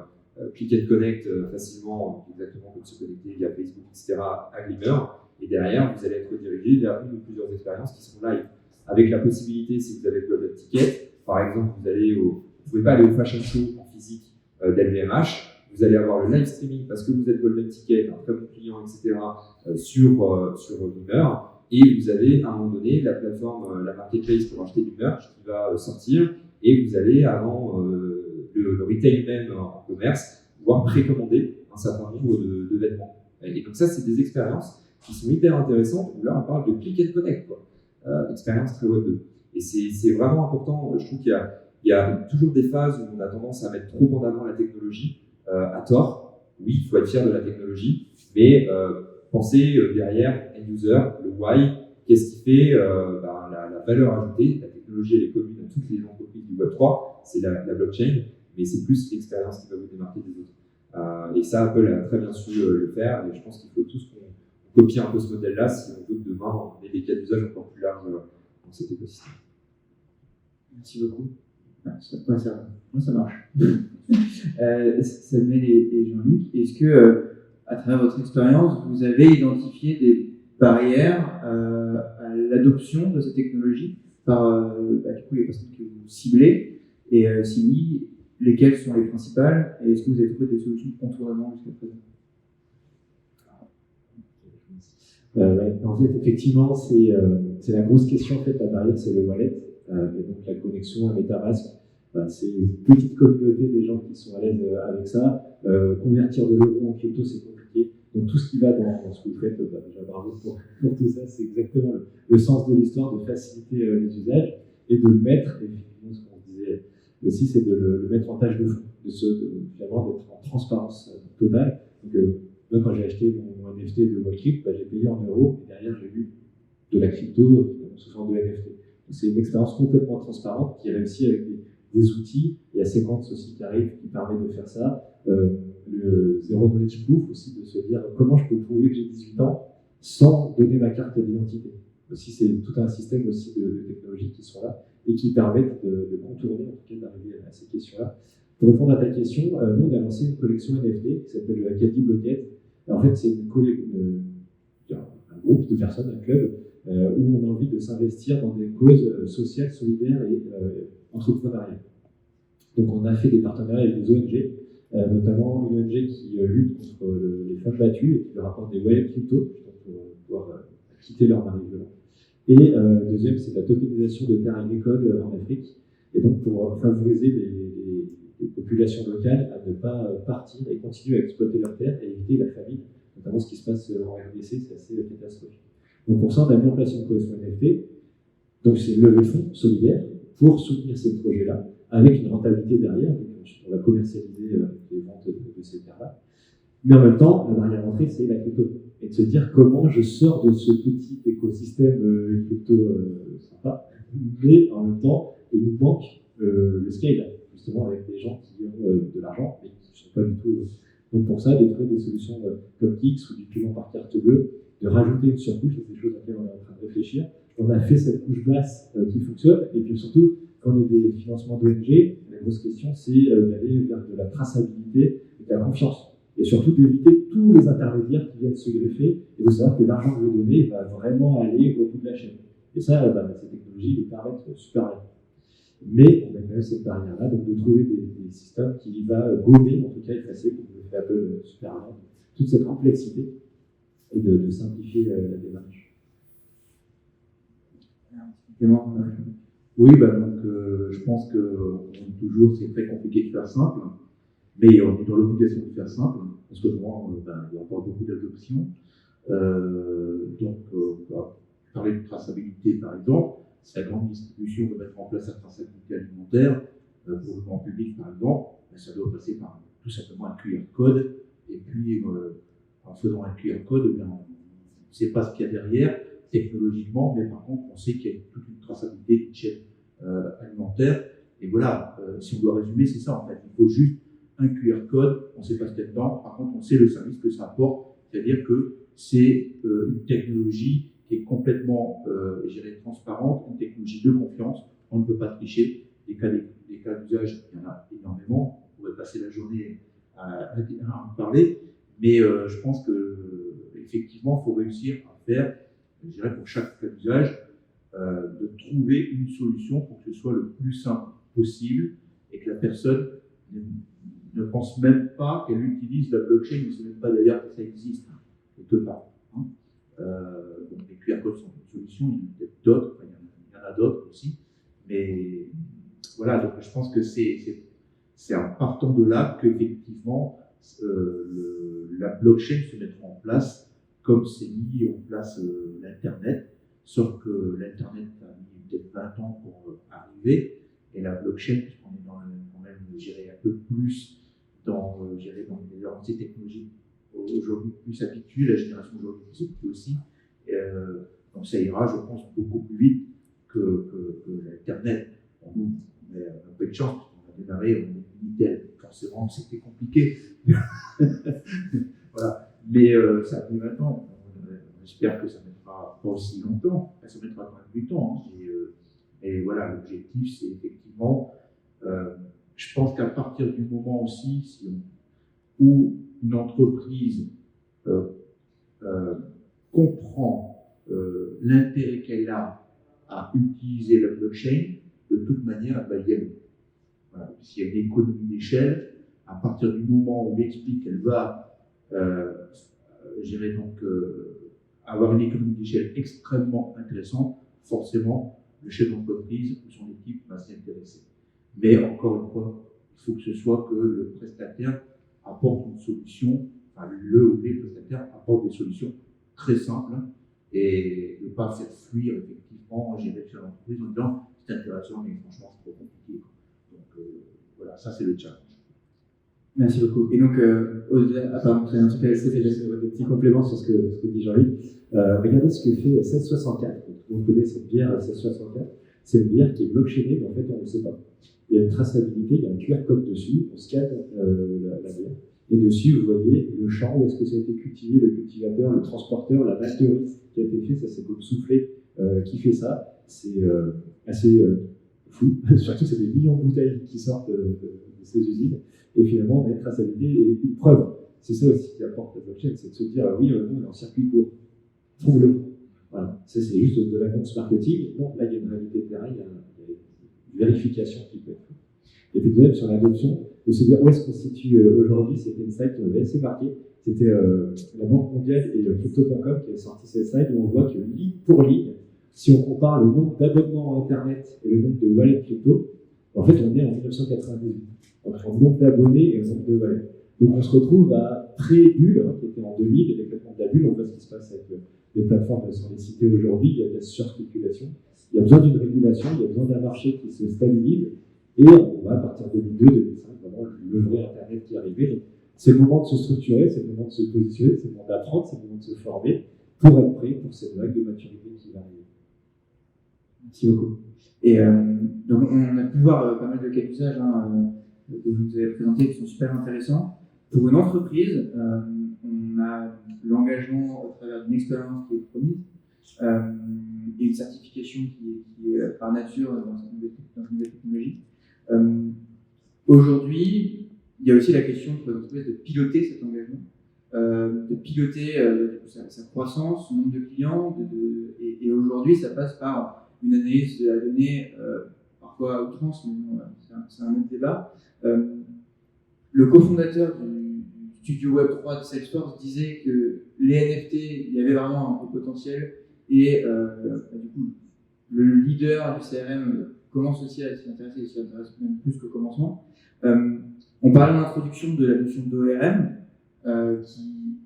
Speaker 3: click and connect facilement, exactement comme se connecter via Facebook, etc. à Glimmer. Et derrière, vous allez être redirigé vers une ou plusieurs expériences qui seront live. Avec la possibilité, si vous avez le golden ticket, par exemple, vous ne pouvez pas aller au fashion show en physique d'LVMH, vous allez avoir le live streaming parce que vous êtes golden ticket, un très bon client, etc. sur Glimmer. Et vous avez à un moment donné la plateforme, la marketplace pour acheter du merch qui va sortir et vous allez avant le retail même en commerce pouvoir précommander un certain nombre de vêtements. Et donc ça, c'est des expériences qui sont hyper intéressantes où là, on parle de click and connect, expérience très web 2. Et c'est vraiment important. Je trouve qu'il y a toujours des phases où on a tendance à mettre trop en avant la technologie à tort. Oui, il faut être fier de la technologie, mais pensez derrière end user, le why, qu'est-ce qui fait la valeur ajoutée. La technologie, elle est commune à toutes les entreprises du Web3, c'est la blockchain, mais c'est plus l'expérience qui va vous démarquer des autres. Et ça, Apple a très bien su le faire, et je pense qu'il faut tous qu'on copie un peu ce modèle-là si on veut que demain, on ait des cas d'usage encore plus larges dans cet écosystème.
Speaker 2: Merci beaucoup. Ça marche. Samuel et Jean-Luc, est-ce que, à travers votre expérience, vous avez identifié des barrières à l'adoption de cette technologie par du coup, les personnes que vous ciblez? Et si oui, lesquelles sont les principales? Et est-ce que vous avez trouvé des solutions de contournement jusqu'à présent?
Speaker 5: En fait, effectivement, c'est la grosse question. En fait, la barrière, c'est le wallet. Et donc, la connexion à MetaMask. C'est une petite communauté des gens qui sont à l'aise avec ça. Convertir de l'euro en crypto, c'est compliqué. Donc, tout ce qui va dans ce que vous faites, déjà bravo pour tout ça. C'est exactement le sens de l'histoire, de faciliter les usages et de le mettre, effectivement, ce qu'on disait aussi, c'est de le mettre en tâche de fond, finalement d'être en transparence totale. Donc, Moi, quand j'ai acheté mon NFT de Wallcrypt, j'ai payé en euros et derrière, j'ai eu de la crypto sous forme de NFT. Donc, c'est une expérience complètement transparente qui réussit avec des outils. Il y a Sequence aussi qui arrive, qui permet de faire ça. Le Zero Knowledge Proof aussi, de se dire comment je peux prouver que j'ai 18 ans sans donner ma carte d'identité. Aussi, c'est tout un système aussi de technologies qui sont là et qui permettent de contourner, en tout cas, d'arriver à ces questions-là. Pour répondre à ta question, nous, on a lancé une collection NFT qui s'appelle le Acadie Blocket. En fait, c'est un groupe de personnes, un club, où on a envie de s'investir dans des causes sociales, solidaires et entrepreneuriales. Donc, on a fait des partenariats avec des ONG, notamment une ONG qui lutte contre les femmes battues et qui leur apporte des wallets crypto pour pouvoir quitter leur mari violent. Et deuxième, c'est la tokenisation de terres agricoles en Afrique, et donc pour favoriser les populations locales à ne pas partir et continuer à exploiter leurs terres et éviter la famine, notamment ce qui se passe en RDC, c'est assez catastrophique. Donc pour ça, on a mis en place une collection NFT, donc c'est une levée de fonds solidaire pour soutenir ces projets-là, avec une rentabilité derrière, donc on va commercialiser les ventes de ces terres-là. Mais en même temps, la barrière d'entrée, c'est la crypto. Et de se dire comment je sors de ce petit écosystème crypto sympa, mais en même temps, il nous manque le scale, justement avec des gens qui ont de l'argent, mais qui ne sont pas du tout. Donc pour ça, de trouver des solutions comme Kix ou du paiement par carte bleue, de rajouter une surcouche, c'est des choses auxquelles on est en train de réfléchir. On a fait cette couche basse qui fonctionne, et puis surtout, quand on a des financements d'ONG, la grosse question, c'est d'aller vers de la traçabilité et de la confiance. Et surtout d'éviter tous les intermédiaires qui viennent se greffer et de savoir que l'argent que je vais donner va vraiment aller au bout de la chaîne. Et ça, ces technologies le permettent super bien. Mais on a quand même cette barrière-là, donc de trouver des systèmes qui va gommer, en tout cas effacer, comme le fait Apple super bien, toute cette complexité et de simplifier la démarche.
Speaker 6: Oui, donc, je pense que toujours c'est très compliqué de faire simple, mais on est dans l'obligation de faire simple, parce que moi, il y a encore beaucoup d'adoptions. Donc, on va parler de traçabilité par exemple. Si la grande distribution veut mettre en place la traçabilité alimentaire, pour le grand public par exemple, ça doit passer par tout simplement un QR code, et puis en faisant un QR code, on ne sait pas ce qu'il y a derrière technologiquement, mais par contre on sait qu'il y a toute une traçabilité d'une chaîne alimentaire. Et voilà, si on doit résumer, c'est ça en fait. Il faut juste un QR code, on ne sait pas ce qu'il y a dedans, par contre on sait le service que ça apporte, c'est-à-dire que c'est une technologie qui est complètement, transparente, une technologie de confiance, on ne peut pas tricher. Des cas d'usage, il y en a énormément, on pourrait passer la journée à en parler, mais je pense qu'effectivement, il faut réussir à faire, je dirais pour chaque cas d'usage, de trouver une solution pour que ce soit le plus simple possible et que la personne ne pense même pas qu'elle utilise la blockchain, ne sait même pas d'ailleurs que ça existe quelque part. Donc les QR codes sont une solution, il y en a peut-être d'autres, il y en a d'autres aussi, mais voilà, donc je pense que c'est en partant de là qu'effectivement la blockchain se mettra en place comme c'est mis en place l'Internet, sauf que l'Internet a mis peut-être 20 ans pour arriver, et la blockchain, puisqu'on est quand même, un peu plus dans les avancées technologiques aujourd'hui plus habituées, la génération aujourd'hui plus habituée aussi, donc ça ira, je pense, beaucoup plus vite que l'Internet. On a peu de chance, on a démarré, on est limité, forcément c'était compliqué. Voilà. Mais ça a pris 20 ans. J'espère que ça ne mettra pas aussi longtemps. Ça mettra quand même du temps. Hein. Et voilà, l'objectif, c'est effectivement, je pense qu'à partir du moment aussi où une entreprise comprend l'intérêt qu'elle a à utiliser la blockchain, de toute manière, elle va y aller. Voilà. S'il y a une économie d'échelle, à partir du moment où on explique qu'elle va avoir une économie d'échelle extrêmement intéressante, forcément, le chef d'entreprise ou son équipe va s'y intéresser. Mais encore une fois, il faut que ce soit que le prestataire apporte une solution, enfin le ou les prestataires apportent des solutions très simples et ne pas faire fuir effectivement gérer le chef d'entreprise en disant c'est intéressant mais franchement c'est trop compliqué. Donc voilà, ça c'est le challenge.
Speaker 2: Merci beaucoup. Et donc, au-delà, pardon, c'est un truc à
Speaker 5: C'est juste des petits compléments sur ce que dit Jean-Luc. Regardez ce que fait 1664. Vous connaissez cette bière 1664. C'est une bière qui est blockchainée, mais en fait, on ne le sait pas. Il y a une traçabilité, il y a un QR code dessus, on scanne la bière. Et dessus, vous voyez le champ, où est-ce que ça a été cultivé, le cultivateur, le transporteur, la malterie qui a été fait. Ça, c'est comme Soufflé qui fait ça. C'est assez fou. Surtout, c'est des millions de bouteilles qui sortent de ces usines. Et finalement, on a une traçabilité et une preuve. C'est ça aussi qui apporte la blockchain, c'est de se dire oui, nous, on est en circuit court. Trouve-le. Voilà. C'est juste de l'annonce marketing. Non, là, il y a une réalité de terrain, il y a une vérification qui peut être faite. Et puis, même sur l'adoption, de se dire où est-ce qu'on se situe aujourd'hui, c'était une slide qui m'avait assez marqué. C'était la Banque mondiale et Crypto.com qui avait sorti cette slide où on voit que ligne pour ligne, si on compare le nombre d'abonnements à Internet et le nombre de wallets crypto, en fait, on est en 1998. Entre le nombre d'abonnés et le nombre de wallets. Donc, on se retrouve à pré-bulle, qui était en 2000, l'éclatement de la bulle. On voit ce qui se passe avec les plateformes sans les citer aujourd'hui. Il y a de la surspéculation. Il y a besoin d'une régulation, il y a besoin d'un marché qui se stabilise. Et on va, à partir de 2002-2005, vraiment le vrai Internet qui est arrivé. Donc, c'est le moment de se structurer, c'est le moment de se positionner, c'est le moment d'apprendre, c'est le moment de se former pour être prêt pour cette vague de maturité qui va arriver.
Speaker 2: Merci beaucoup. Et donc, on a pu voir pas mal de cas d'usage que vous avez présentés qui sont super intéressants. Pour une entreprise, on a l'engagement au travers d'une expérience qui est promise et une certification qui est par nature dans une nouvelle technologie. Aujourd'hui, il y a aussi la question pour l'entreprise de piloter cet engagement, de piloter sa croissance, son nombre de clients, et aujourd'hui, ça passe par une analyse de la donnée, parfois à outrance, mais bon, c'est un autre débat. Le cofondateur du studio Web3 de Salesforce disait que les NFT, il y avait vraiment un gros potentiel, et du coup, le leader du CRM commence aussi à s'y intéresser, et s'y intéresse même plus qu'au commencement. On parlait en introduction de la notion d'ORM, qui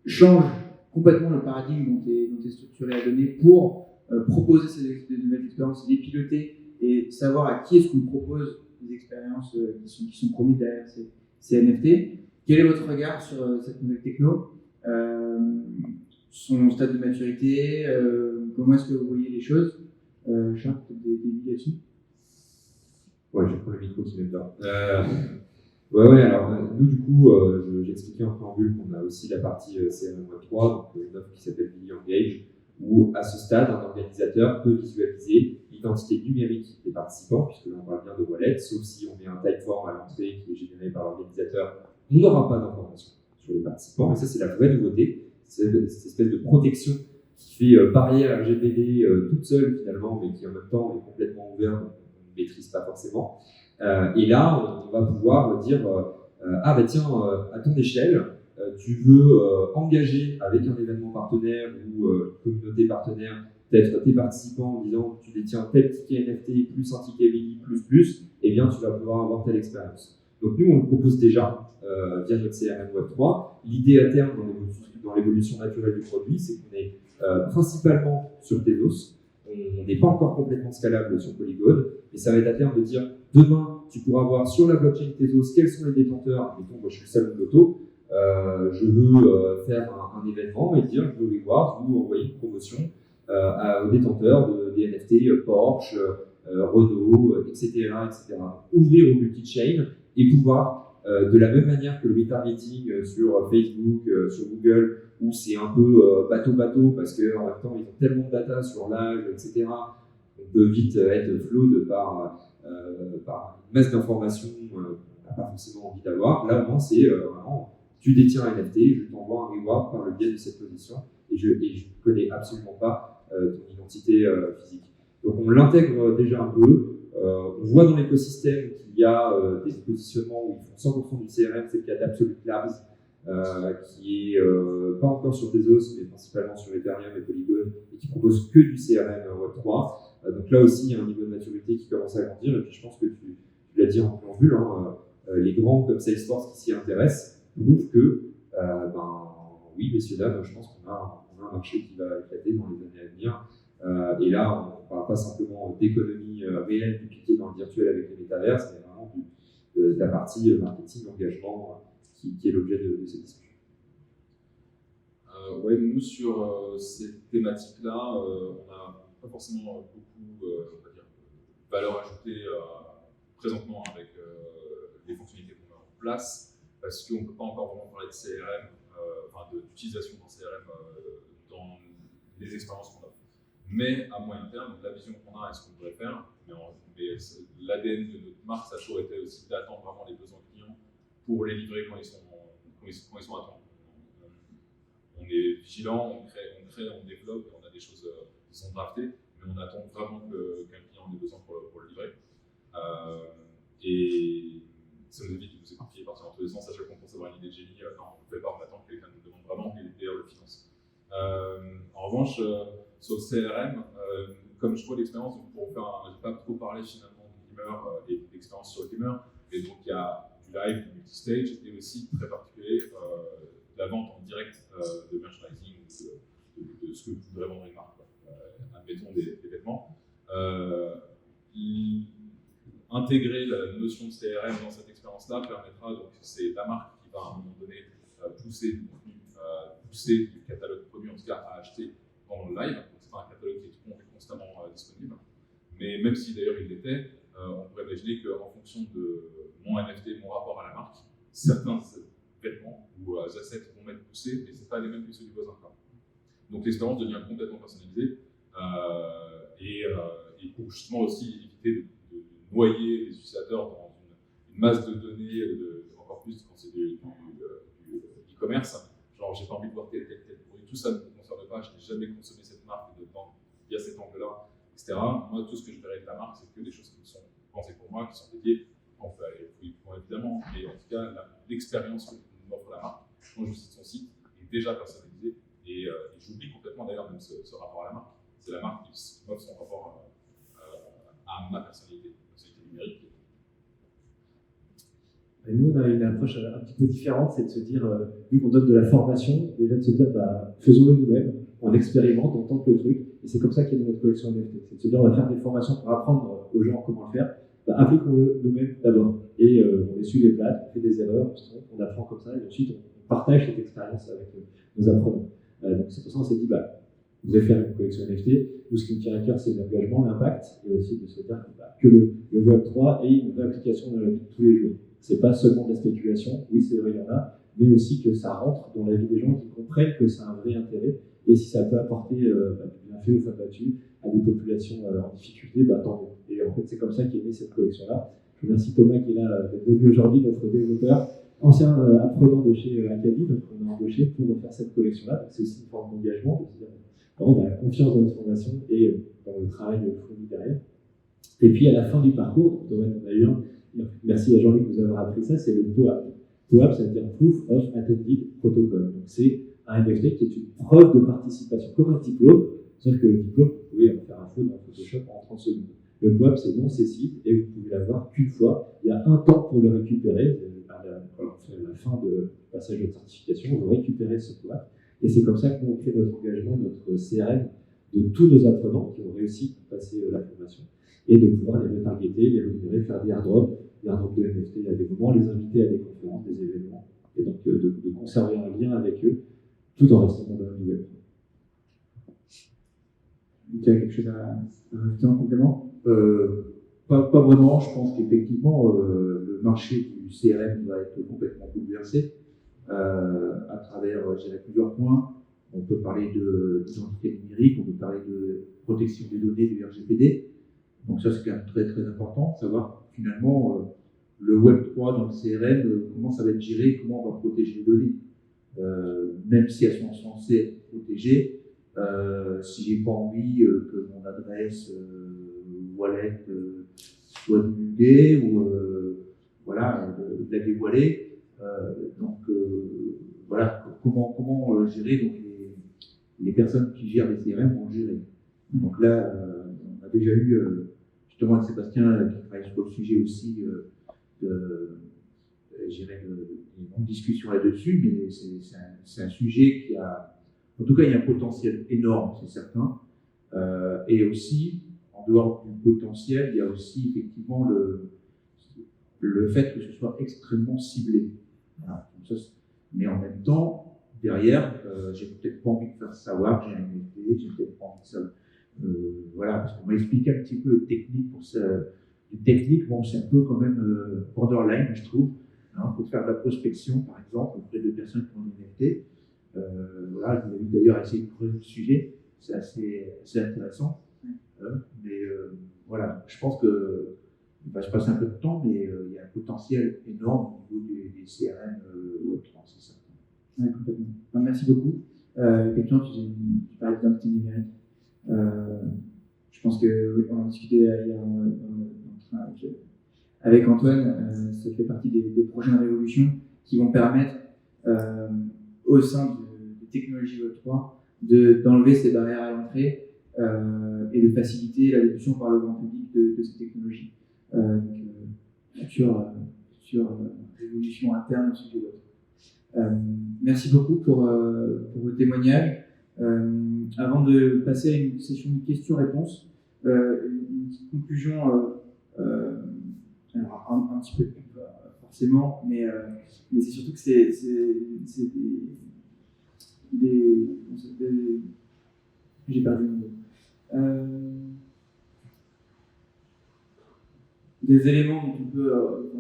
Speaker 2: change complètement le paradigme dont est structurée la donnée pour proposer ces nouvelles expériences, les piloter et savoir à qui est-ce qu'on propose des expériences qui sont promises derrière ces NFT. Quel est votre regard sur cette nouvelle techno, son stade de maturité, comment est-ce que vous voyez les choses? Charles, peut-être des idées là-dessus?
Speaker 3: Ouais, je prends le micro qui m'est là. Ouais, alors nous du coup, j'expliquais en préambule qu'on a aussi la partie CRM Web3, donc une offre qui s'appelle Billy Engage, où à ce stade, un organisateur peut visualiser l'identité numérique des participants, puisque là on parle bien de wallet, sauf si on met un typeform à l'entrée qui est généré par l'organisateur, on n'aura pas d'informations sur les participants, et ça c'est la vraie nouveauté, c'est cette espèce de protection qui fait barrière RGPD toute seule finalement, mais qui en même temps est complètement ouverte, donc on ne maîtrise pas forcément. Et là, on va pouvoir dire ah bah tiens, à ton échelle, tu veux engager avec un événement partenaire ou communauté partenaire peut-être tes participants en disant tu détiens tel ticket NFT plus un ticket Billy plus, et bien tu vas pouvoir avoir telle expérience. Donc nous, on le propose déjà via notre CRM Web3. L'idée à terme dans l'évolution naturelle du produit, c'est qu'on est principalement sur Tezos. On n'est pas encore complètement scalable sur Polygon, mais ça va être à terme de dire demain, tu pourras voir sur la blockchain Tezos quels sont les détenteurs. Mettons, moi je suis le salon de l'auto, je veux faire un événement et dire je veux rewards ou envoyer une promotion aux détenteurs des NFT Porsche, Renault, etc., etc. Ouvrir au multi-chain et pouvoir, de la même manière que le retargeting sur Facebook, sur Google, où c'est un peu bateau parce qu'en même temps ils ont tellement de data sur l'âge, etc. On peut vite être flood par une masse d'informations qu'on n'a pas forcément envie d'avoir. Là au moins c'est vraiment tu détiens un NFT, je t'envoie un reward par le biais de cette position et je ne connais absolument pas ton identité physique. Donc on l'intègre déjà un peu. On voit dans l'écosystème qu'il y a des positionnements où ils font 100% du CRM, c'est le cas d'Absolute Labs, qui est pas encore sur Tezos, mais principalement sur Ethereum et Polygon, et qui propose que du CRM Web3. Donc là aussi, il y a un niveau de maturité qui commence à grandir, et puis je pense que tu l'as dit en préambule, les grands comme Salesforce qui s'y intéressent prouvent que, oui, messieurs, dames, je pense qu'on a un marché qui va éclater dans les années à venir. Et là, on ne parle pas simplement d'économie réelle dupliquée dans le virtuel avec les métaverses, mais vraiment la partie marketing, engagement, qui est l'objet de cette discussion.
Speaker 4: Ouais, nous, sur ces thématiques-là, on n'a pas forcément beaucoup on va dire, valeur ajoutée présentement avec les fonctionnalités qu'on met en place, parce qu'on ne peut pas encore vraiment parler de CRM, d'utilisation d'un CRM dans les expériences qu'on a. Mais à moyen terme, la vision qu'on a et ce qu'on pourrait faire, mais l'ADN de notre marque, ça a toujours été aussi d'attendre vraiment les besoins clients pour les livrer quand ils sont attendus. On est vigilant, on crée, on développe, on a des choses qui sont draftées, mais on attend vraiment qu'un client ait besoin pour le livrer. Et ça nous évite de nous éparpiller partir dans tous les sens. À chaque fois qu'on pense avoir une idée de génie, non, on ne le fait pas, on attend que quelqu'un nous demande vraiment et d'ailleurs le finance. En revanche, sur le CRM, comme je vois l'expérience, pour faire, je n'ai pas trop parlé finalement de Glimmer et d'expérience sur Glimmer, et donc il y a du live, du multistage, et aussi très particulier la vente en direct de merchandising ou de ce que voudrait vendre une marque. Admettons des vêtements. Intégrer la notion de CRM dans cette expérience-là permettra, donc c'est la marque qui va à un moment donné pousser du contenu, pousser du catalogue de produits en tout cas à acheter pendant le live. Donc c'est pas un catalogue qui est constamment disponible. Mais même si d'ailleurs il l'était, on pourrait imaginer qu'en fonction de mon NFT, mon rapport à la marque, certains vêtements ou assets vont m'être poussés, mais ce n'est pas les mêmes que ceux du voisin. Donc l'expérience devient complètement personnalisée et pour justement aussi éviter de noyer les utilisateurs dans une masse de données, encore plus quand c'est du e-commerce. Genre, j'ai pas envie de voir tel produit, tout ça ne me concerne pas, je n'ai jamais consommé cette marque il y a cet angle-là, etc. Moi, tout ce que je verrai de la marque, c'est que des choses qui sont pensées pour moi, qui sont dédiées. On peut aller plus loin évidemment, mais en tout cas, l'expérience que m'offre la marque quand je visite son site est déjà personnalisée et j'oublie complètement d'ailleurs même ce rapport à la marque. C'est la marque qui m'offre son rapport à ma personnalité numérique.
Speaker 5: Et nous, on a une approche un petit peu différente, c'est de se dire, vu qu'on donne de la formation, déjà de se dire, faisons-le nous-mêmes, on expérimente, on tente le truc, et c'est comme ça qu'il y a notre collection NFT. C'est de se dire, on va faire des formations pour apprendre aux gens comment le faire, appliquons-le nous-mêmes d'abord. Et on essuie les plates, on fait des erreurs, on apprend comme ça, et ensuite on partage cette expérience avec nos apprenants. Donc c'est pour ça qu'on s'est dit, vous allez faire une collection NFT, nous ce qui nous tient à cœur c'est l'engagement, l'impact, et aussi de se dire que le Web3 ait une vraie application dans la vie de tous les jours. C'est pas seulement de la spéculation, oui c'est vrai il y en a, mais aussi que ça rentre dans la vie des gens qui comprennent que c'est un vrai intérêt, et si ça peut apporter du bienfait aux femmes battues, à des populations en difficulté, tant mieux. Et en fait c'est comme ça qu'est née cette collection-là. Je remercie Thomas qui est là, d'être venu aujourd'hui, notre développeur, ancien apprenant de chez Acadie, donc on a embauché pour faire cette collection-là. Donc c'est aussi une forme d'engagement, de se dire on a confiance dans notre formation et dans le travail fourni derrière. Et puis à la fin du parcours, on a eu merci à Jean-Luc de nous avoir appris ça, c'est le POAP. POAP, ça veut dire Proof of Attended Protocol. Donc c'est un NFT qui est une preuve de participation, comme un diplôme, sauf que le diplôme, vous pouvez en faire un faux dans Photoshop en 30 secondes. Le POAP, c'est non cessible et vous pouvez l'avoir qu'une fois. Il y a un temps pour le récupérer. À la fin du passage de certification, vous récupérez ce POAP. Et c'est comme ça que nous on crée notre engagement, notre CRM de tous nos apprenants qui ont réussi à passer la formation et de pouvoir les retargeter, les rémunérer, faire des airdrops de NFT à des moments, les inviter à des conférences, des événements et donc de conserver un lien avec eux tout en restant dans le domaine du web.
Speaker 2: Tu as quelque chose à rajouter en complément?
Speaker 6: Pas vraiment, je pense qu'effectivement le marché du CRM va être complètement bouleversé à travers plusieurs points. On peut parler d'identité numérique, on peut parler de protection des données du RGPD. Donc ça c'est quand même très très important, savoir finalement le Web3 dans le CRM, comment ça va être géré, comment on va protéger les données. Même si elles sont censées être protégées, si j'ai pas envie que mon adresse wallet soit divulguée ou la dévoiler, comment gérer donc les personnes qui gèrent les CRM vont gérer. Donc là, on a déjà eu justement avec Sébastien qui travaille sur le sujet aussi une discussion là-dessus, mais c'est un sujet qui a, en tout cas, il y a un potentiel énorme, c'est certain. Et aussi, en dehors du potentiel, il y a aussi effectivement le fait que ce soit extrêmement ciblé. Voilà. Donc ça, mais en même temps, derrière, j'ai peut-être pas envie de faire savoir que j'ai un NFT, j'ai peut-être pas envie de ça. Voilà, parce qu'on m'a expliqué un petit peu les techniques pour ça. Les techniques, bon, c'est un peu quand même borderline, je trouve. Hein, pour faire de la prospection, par exemple, auprès de personnes qui ont des NFT. Voilà, je vous invite d'ailleurs à essayer de creuser le sujet, c'est assez intéressant. Mais voilà, je pense que il va se passer un peu de temps, mais il y a un potentiel énorme au niveau des CRM Web3, c'est ça.
Speaker 2: Ouais, complètement. Enfin, merci beaucoup. Effectivement, tu parlais d'identité numérique. Je pense qu'on en discutait hier avec Antoine. Ça fait partie des prochaines révolutions qui vont permettre au sein de technologies Web3 d'enlever ces barrières à l'entrée et de faciliter l'adoption par le grand public de ces technologies. Future révolution interne au sujet Web3. Merci beaucoup pour vos témoignages. Avant de passer à une session de questions-réponses, une petite conclusion, alors un petit peu plus forcément, mais c'est surtout que c'est j'ai perdu le mot. Des éléments dont on peut,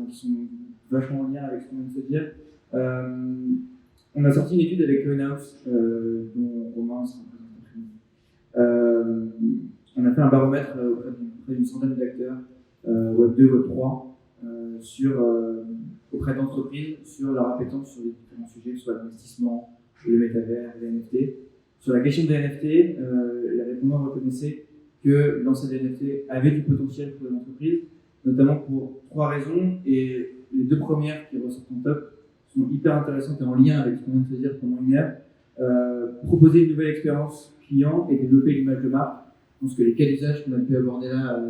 Speaker 2: qui sont vachement en lien avec ce qu'on vient de se dire. On a sorti une étude avec Coinhouse, dont Romain sera présenté. On a fait un baromètre auprès d'une centaine d'acteurs, Web 2, Web 3, auprès d'entreprises sur leur appétence sur les différents sujets, sur l'investissement, le métavers, les NFT. Sur la question des NFT, les répondants reconnaissaient que lancer des NFT avait du potentiel pour les entreprises, notamment pour 3 raisons, et les 2 premières qui ressortent en top sont hyper intéressantes et en lien avec ce qu'on vient de se dire pendant une heure. Proposer une nouvelle expérience client et développer l'image de marque. Je pense que les cas d'usage qu'on a pu aborder là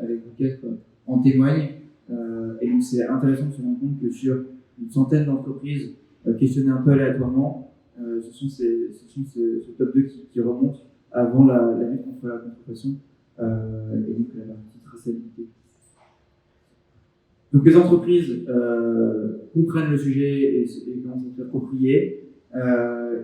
Speaker 2: avec Rocket en témoignent. Et donc c'est intéressant de se rendre compte que sur une centaine d'entreprises questionnées un peu aléatoirement, ce sont ce top 2 qui remontent avant la lutte contre la contrefaçon et donc la partie traçabilité. Donc les entreprises comprennent le sujet et commencent à s'approprier.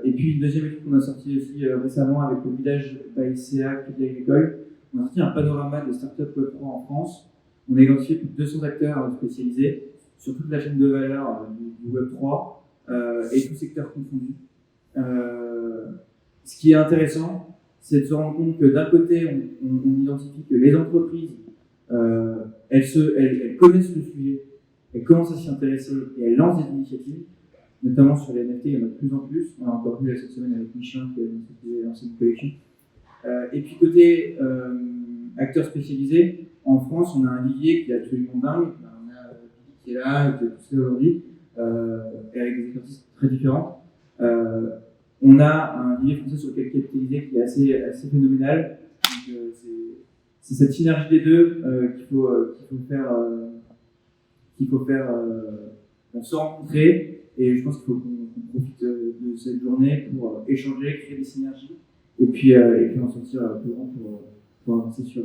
Speaker 2: Et puis une deuxième étude qu'on a sortie aussi récemment avec le Village by CA Crédit Agricole, on a sorti un panorama des startups Web3 en France. On a identifié plus de 200 acteurs spécialisés sur toute la chaîne de valeur du Web3 et tous secteurs confondus. Ce qui est intéressant, c'est de se rendre compte que d'un côté, on identifie que les entreprises elles connaissent le sujet, elles commencent à s'y intéresser et elles lancent des initiatives, notamment sur les NFT, il y en a de plus en plus. On a encore vu cette semaine avec Michelin qui a lancé une collection. Et puis côté acteurs spécialisés, en France, on a un vivier qui est absolument dingue. On a Billy qui est là, qui est tout seul aujourd'hui, et avec des expertises très différentes. On a un vivier français sur lequel capitaliser qui est assez phénoménal. Donc, c'est cette synergie des deux qu'il faut faire se rencontrer, et je pense qu'il faut qu'on profite de cette journée pour échanger, créer des synergies et puis en sortir plus grand pour avancer sur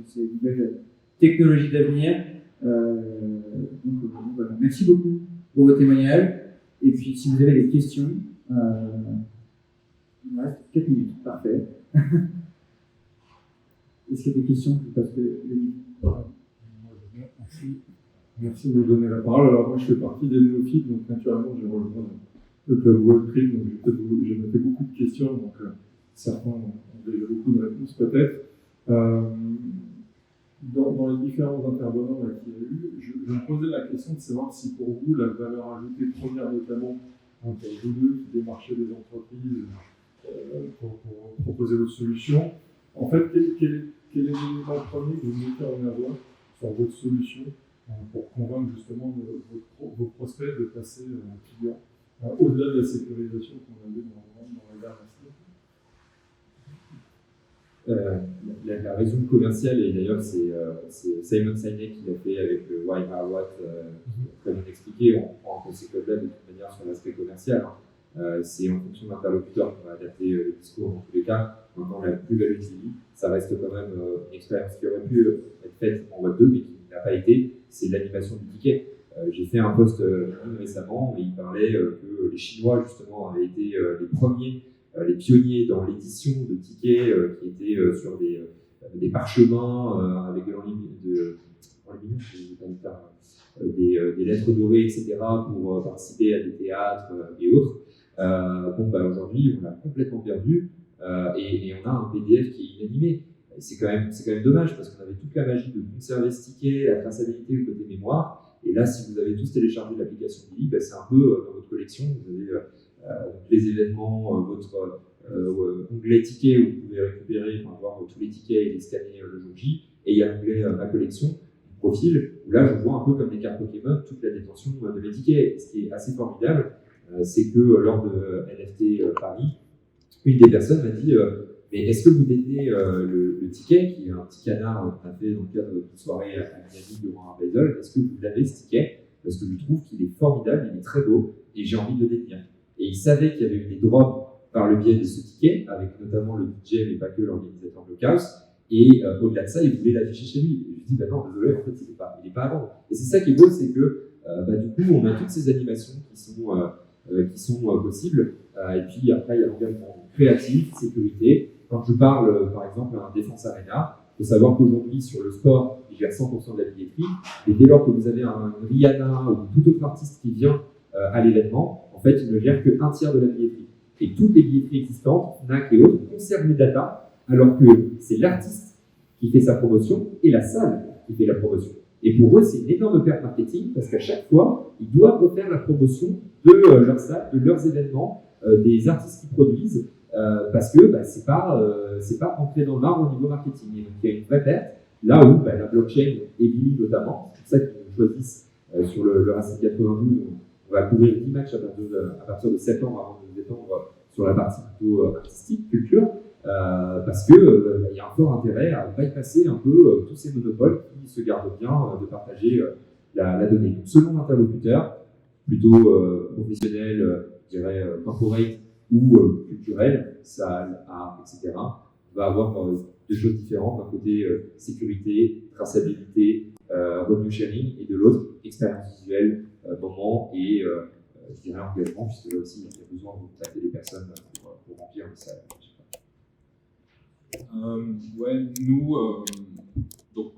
Speaker 2: ces nouvelles technologies d'avenir. Donc voilà. Merci beaucoup pour vos témoignages, et puis si vous avez des questions, il me reste 4 minutes, parfait. Est-ce qu'il y a des questions? Je passe le micro.
Speaker 7: Merci de me donner la parole. Alors moi je fais partie des néophytes, donc naturellement j'ai rejoint le club Web3, donc j'ai noté beaucoup de questions, donc certains ont déjà beaucoup de réponses peut-être. Dans les différents intervenants qu'il y a eu, je me posais la question de savoir si pour vous la valeur ajoutée première notamment pour vous deux qui démarchez des entreprises pour proposer votre solution, en fait quel est l'élément premier que vous mettez en avant sur votre solution pour convaincre justement vos prospects de passer client au-delà de la sécurisation qu'on avait dans la dernière slide.
Speaker 3: La raison commerciale, et d'ailleurs c'est Simon Sinek qui l'a fait avec le Why How What, très bien expliqué, on prend ces codes-là de toute manière sur l'aspect commercial. C'est en fonction de l'interlocuteur qu'on va adapter le discours dans tous les cas. Maintenant, la plus-value de Lily, ça reste quand même une expérience qui aurait pu être faite en Web 2, mais qui n'a pas été, c'est l'animation du ticket. J'ai fait un post récemment et il parlait que les Chinois justement avaient été les premiers, les pionniers dans l'édition de tickets qui étaient sur des parchemins avec de l'enluminure, des lettres dorées, etc. pour participer à des théâtres et autres. Aujourd'hui, on l'a complètement perdu et on a un PDF qui est inanimé. C'est quand même dommage parce qu'on avait toute la magie de conserver ce ticket, la traçabilité, le côté mémoire. Et là, si vous avez tous téléchargé l'application Billy, c'est un peu dans votre collection. Vous avez les événements, votre onglet ticket où vous pouvez récupérer, voir tous les tickets et les scanner le jour J. Et il y a l'onglet ma collection, profil, où là, je vois un peu comme des cartes Pokémon toute la détention de mes tickets. Et ce qui est assez formidable, c'est que lors de NFT Paris, une des personnes m'a dit mais est-ce que vous détenez le ticket, qui est un petit canard qu'on a fait dans le cadre d'une soirée à Miami durant un basel, est-ce que vous avez ce ticket? Parce que je trouve qu'il est formidable, il est très beau, et j'ai envie de le détenir. Et il savait qu'il y avait eu des drops par le biais de ce ticket, avec notamment le DJ, mais pas que l'organisateur de Chaos, et au-delà de ça, il voulait l'afficher chez lui. Et je lui dis, non, désolé, en fait, il n'est pas à vendre. Et c'est ça qui est beau, c'est que du coup, on a toutes ces animations qui sont possibles, et puis après, il y a l'engagement créatif, sécurité. Quand je parle, par exemple, à un Défense Arena, il faut savoir qu'aujourd'hui, sur le sport, il gère 100% de la billetterie. Et dès lors que vous avez un Rihanna ou tout autre artiste qui vient à l'événement, en fait, il ne gère que 1/3 de la billetterie. Et toutes les billetteries existantes, Fnac et autres, conservent les datas, alors que c'est l'artiste qui fait sa promotion et la salle qui fait la promotion. Et pour eux, c'est une énorme perte marketing parce qu'à chaque fois, ils doivent refaire la promotion de leur salle, de leurs événements, des artistes qui produisent. Parce que c'est pas ancré dans le marbre au niveau marketing. Et donc il y a une vraie perte, là où la blockchain et Billy notamment, c'est pour ça qu'ils nous choisissent sur le Racing 92, on va couvrir 10 matchs à partir de septembre avant de nous étendre sur la partie plutôt artistique, culture, parce que il y a un fort intérêt à bypasser un peu tous ces monopoles qui se gardent bien de partager la donnée. Donc, selon l'interlocuteur, plutôt professionnel, je dirais corporate, ou culturel, salle, art, etc., va avoir des choses différentes. D'un côté, sécurité, traçabilité, revenue sharing, et de l'autre, expérience visuelle, moment et, je dirais, engagement, puisque là aussi, il y a besoin de contacter des personnes pour remplir les salles.
Speaker 4: Donc,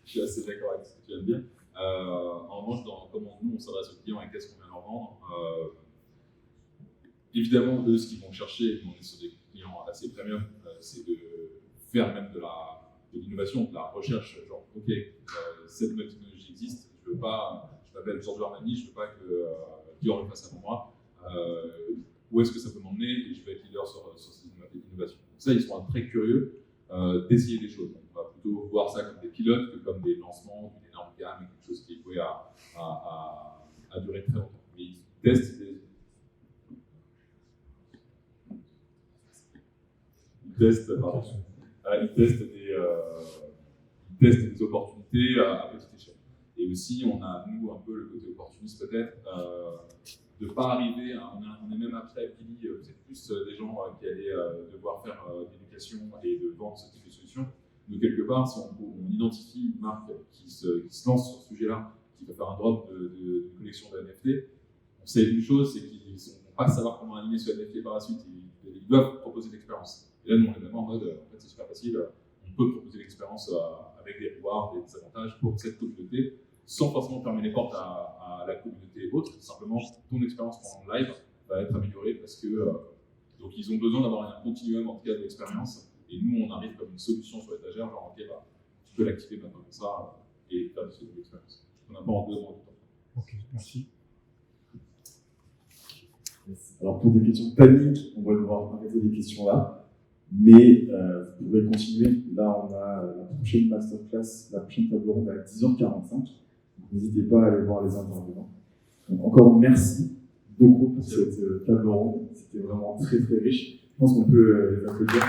Speaker 4: je suis assez d'accord avec ce que tu viens de dire. En revanche, dans comment nous on s'adresse aux clients et qu'est-ce qu'on vient leur vendre, évidemment, eux, ce qu'ils vont chercher, on est sur des clients assez premium, c'est de faire même de l'innovation, de la recherche. Genre, ok, cette nouvelle technologie existe, je m'appelle Giorgio Armani, je ne veux pas que Dior le fasse avant moi. Où est-ce que ça peut m'emmener? Et je vais être leader sur ces innovations. Donc ça, ils sont très curieux d'essayer des choses. On va plutôt voir ça comme des pilotes que comme des lancements d'une énorme gamme et quelque chose qui est voué à durer très longtemps. Mais ils testent des opportunités à petite échelle. Et aussi, on a, nous, un peu le côté opportuniste peut-être, de ne pas arriver, on est même après Billy, vous êtes plus des gens qui allaient devoir faire de l'éducation et de vendre ce type de solution. Donc quelque part, si on identifie une marque qui se lance sur ce sujet-là, qui va faire un drop de collection de NFT, on sait une chose, c'est qu'ils ne vont pas savoir comment animer ce NFT par la suite, ils doivent proposer de l'expérience. Et là, nous, on est vraiment en mode, en fait, c'est super facile, on peut proposer l'expérience avec des rewards, des avantages pour cette communauté, sans forcément fermer les portes à la communauté et autres. Simplement, ton expérience pendant le live va être améliorée parce que donc ils ont besoin d'avoir un continuum en tout cas de l'expérience. Et nous, on arrive comme une solution sur l'étagère, genre ok, tu peux l'activer maintenant comme ça et faire de l'expérience. On n'a pas en besoin de temps.
Speaker 7: Ok, merci.
Speaker 1: Alors pour des questions paniques, on va devoir arrêter les questions là, mais vous pouvez continuer. Là, on a la prochaine masterclass, la prochaine table ronde à 10h45. N'hésitez pas à aller voir les intervenants. Donc, encore merci beaucoup pour cette table ronde. C'était vraiment très très riche. Je pense qu'on peut les applaudir.